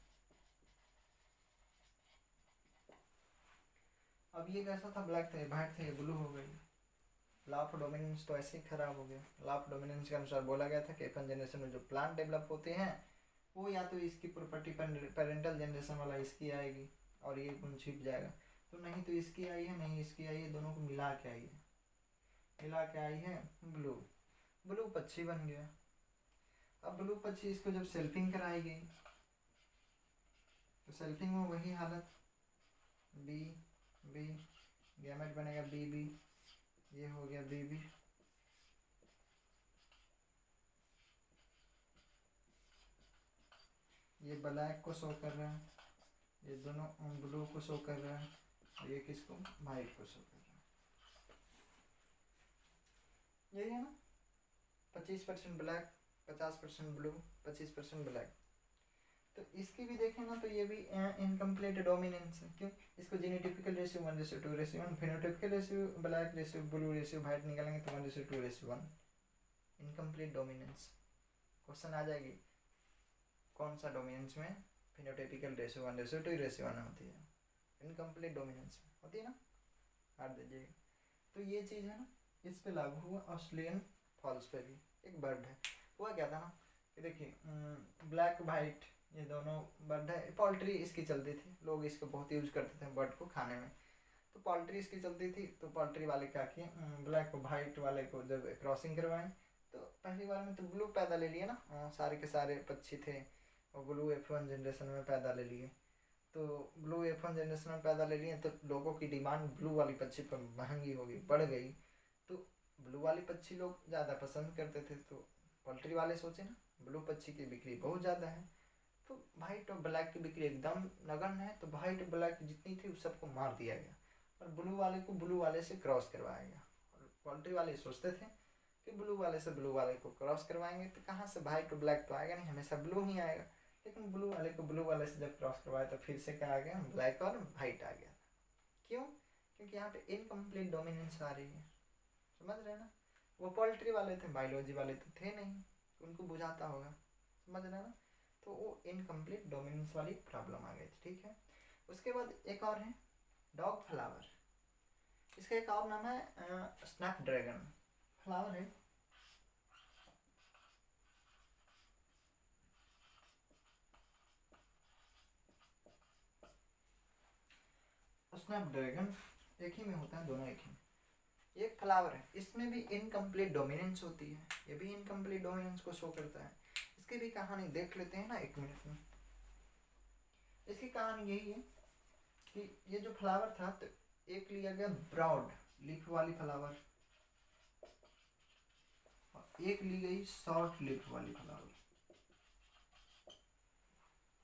अब ये कैसा था? ब्लैक था, ये वाइट था, ये ब्लू हो गई। लॉ ऑफ डोमिनेंस तो ऐसे ही खराब हो गया। लॉ ऑफ डोमिनेंस के अनुसार बोला गया था कि F1 जनरेशन में जो प्लांट डेवलप होते हैं वो या तो इसकी प्रॉपर्टी पेरेंटल जनरेशन वाला इसकी आएगी और ये गुण छिप जाएगा, तो नहीं तो इसकी आई है, नहीं इसकी आई है, दोनों को मिला के आई है, मिला के आई है ब्लू। ब्लू पक्षी बन गया। अब ब्लू पक्षी इसको जब सेल्फिंग कराई गई तो सेल्फिंग में वही हालत, बी बी, गैमेट बनेगा बी बी, ये हो गया बी बी। ये ब्लैक को शो कर रहा है, ये दोनों ब्लू को शो कर रहा है और ये किसको? वाइट को शो कर रहा है। यही है ना, 25% ब्लैक, 50% ब्लू, 25% ब्लैक। तो इसकी भी देखें ना तो ये भी इनकम्प्लीट डोमिनेंस है। क्यों? इसको genotypical ratio 1:2:1, phenotypical ratio black ratio blue ratio white निकालेंगे तो 1:2:1, इनकम्प्लीट डोमिनेंस। क्वेश्चन आ जाएगी कौन सा डोमिनेंस में फिनोटाइपिकल रेशियो 1:2:1 होती है, इनकम्प्लीट डोमिनेंस में होती है ना, काट दीजिएगा। तो ये चीज़ है ना, इस पे लागू हुआ ऑस्ट्रेलियन फॉल्स पे भी। एक बर्ड है, हुआ क्या था ना कि देखिए ब्लैक वाइट ये दोनों बर्ड है, पोल्ट्री इसकी चलती थी, लोग इसको बहुत यूज करते थे बर्ड को खाने में। तो पोल्ट्री इसकी चलती थी, तो पोल्ट्री वाले क्या किए, ब्लैक वाइट वाले को जब क्रॉसिंग करवाएं तो पहली बार में तो ब्लू पैदा ले लिए ना, सारे के सारे पक्षी थे और ब्लू F1 जनरेशन में पैदा ले लिए। तो ब्लू F1 जनरेशन में पैदा ले लिए तो लोगों की डिमांड ब्लू वाली पक्षी पर महंगी हो गई, बढ़ गई। तो ब्लू वाली पक्षी लोग ज़्यादा पसंद करते थे, तो पोल्ट्री वाले सोचे ना ब्लू पक्षी की बिक्री बहुत ज़्यादा है, तो वाइट और ब्लैक की बिक्री एकदम नगण्य है, तो वाइट ब्लैक जितनी थी उस सबको मार दिया गया और ब्लू वाले को ब्लू वाले से क्रॉस करवाया गया। और पोल्ट्री वाले सोचते थे कि ब्लू वाले से ब्लू वाले को क्रॉस करवाएंगे तो कहाँ से वाइट और ब्लैक तो आएगा नहीं, हमेशा ब्लू ही आएगा। लेकिन ब्लू वाले को ब्लू वाले से जब क्रॉस करवाया तो फिर से क्या आ गया, ब्लैक और वाइट आ गया। क्यों? क्योंकि यहाँ पे इनकम्प्लीट डोमिनेंस आ रही है, समझ रहे हैं ना। वो पोल्ट्री वाले थे, बायोलॉजी वाले तो थे नहीं, उनको बुझाता होगा, समझ रहे हैं ना। तो वो इनकम्प्लीट डोमिनेंस वाली प्रॉब्लम आ गई थी। ठीक है, उसके बाद एक और है डॉग फ्लावर, इसका एक और नाम है स्नैपड्रैगन फ्लावर है। स्नैपड्रैगन एक ही में होता है, दोनों एक ही में। एक फ्लावर है, इसमें भी इनकम्प्लीट डोमिनेंस होती है, ये भी इनकम्प्लीट डोमिनेंस को शो करता है। इसकी भी कहानी देख लेते हैं ना 1 मिनट में। इसकी कहानी यही है कि ये जो फ्लावर था तो एक लिया गया ब्रॉड लिप वाली फ्लावर और एक ली गई शॉर्ट लिप वाली फ्लावर।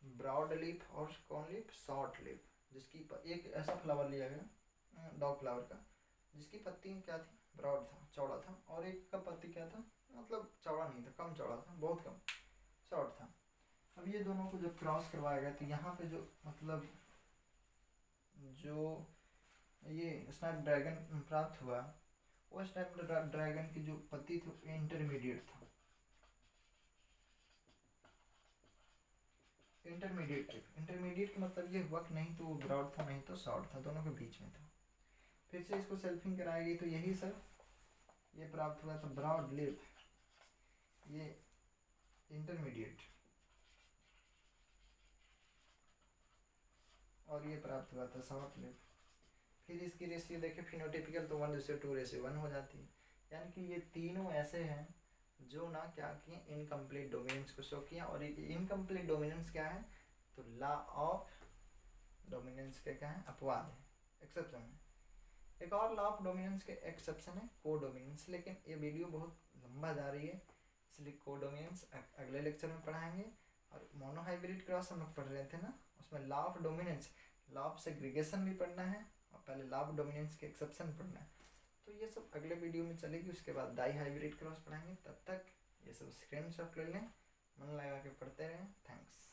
ब्रॉड लिप और कौन लिप, शॉर्ट लिप, जिसकी एक ऐसा फ्लावर लिया गया डॉग फ्लावर का जिसकी पत्ती क्या थी, ब्रॉड था, चौड़ा था, और एक का पत्ती क्या था, मतलब चौड़ा नहीं था, कम चौड़ा था, बहुत कम, शॉर्ट था। अब ये दोनों को जब क्रॉस करवाया गया तो यहाँ पे जो मतलब जो ये स्नैपड्रैगन प्राप्त हुआ वो स्नैपड्रैगन की जो पत्ती थी इंटरमीडिएट था, इंटरमीडिएट का मतलब ये हुआ कि नहीं तो वो ब्रॉड था नहीं तो शॉर्ट था, दोनों के बीच में था। फिर से इसको सेल्फिंग कराई गई तो यही सर ये प्राप्त हुआ था ब्रॉड लिप, ये इंटरमीडिएट, और ये प्राप्त हुआ था शॉर्ट लिप। फिर इसकी रेशियो देखें फिनोटिपिकल तो 1:2:1 हो जाती है, यानी कि ये तीनों ऐसे हैं जो ना क्या किए, इनकम्प्लीट डोमिनेंस को शो किया। और इनकम्प्लीट डोमिनेंस क्या है, तो लॉ ऑफ डोमिनेंस के क्या है, अपवाद है, एक्सेप्शन है। एक और लॉ ऑफ डोमिनेंस के एक्सेप्शन है को डोमिनेंस, लेकिन ये वीडियो बहुत लंबा जा रही है इसलिए को डोमिनेंस अगले लेक्चर में पढ़ाएंगे। और मोनोहाइब्रिड क्रॉस हम लोग पढ़ रहे थे ना, उसमें law of dominance, law of segregation भी पढ़ना है और पहले लॉ ऑफ डोमिनेंस के एक्सेप्शन पढ़ना है, तो ये सब अगले वीडियो में चलेगी। उसके बाद डाई हाइब्रिड क्रॉस पढ़ाएंगे, तब तक ये सब स्क्रीन शॉट ले लें, मन लगा के पढ़ते रहें। थैंक्स।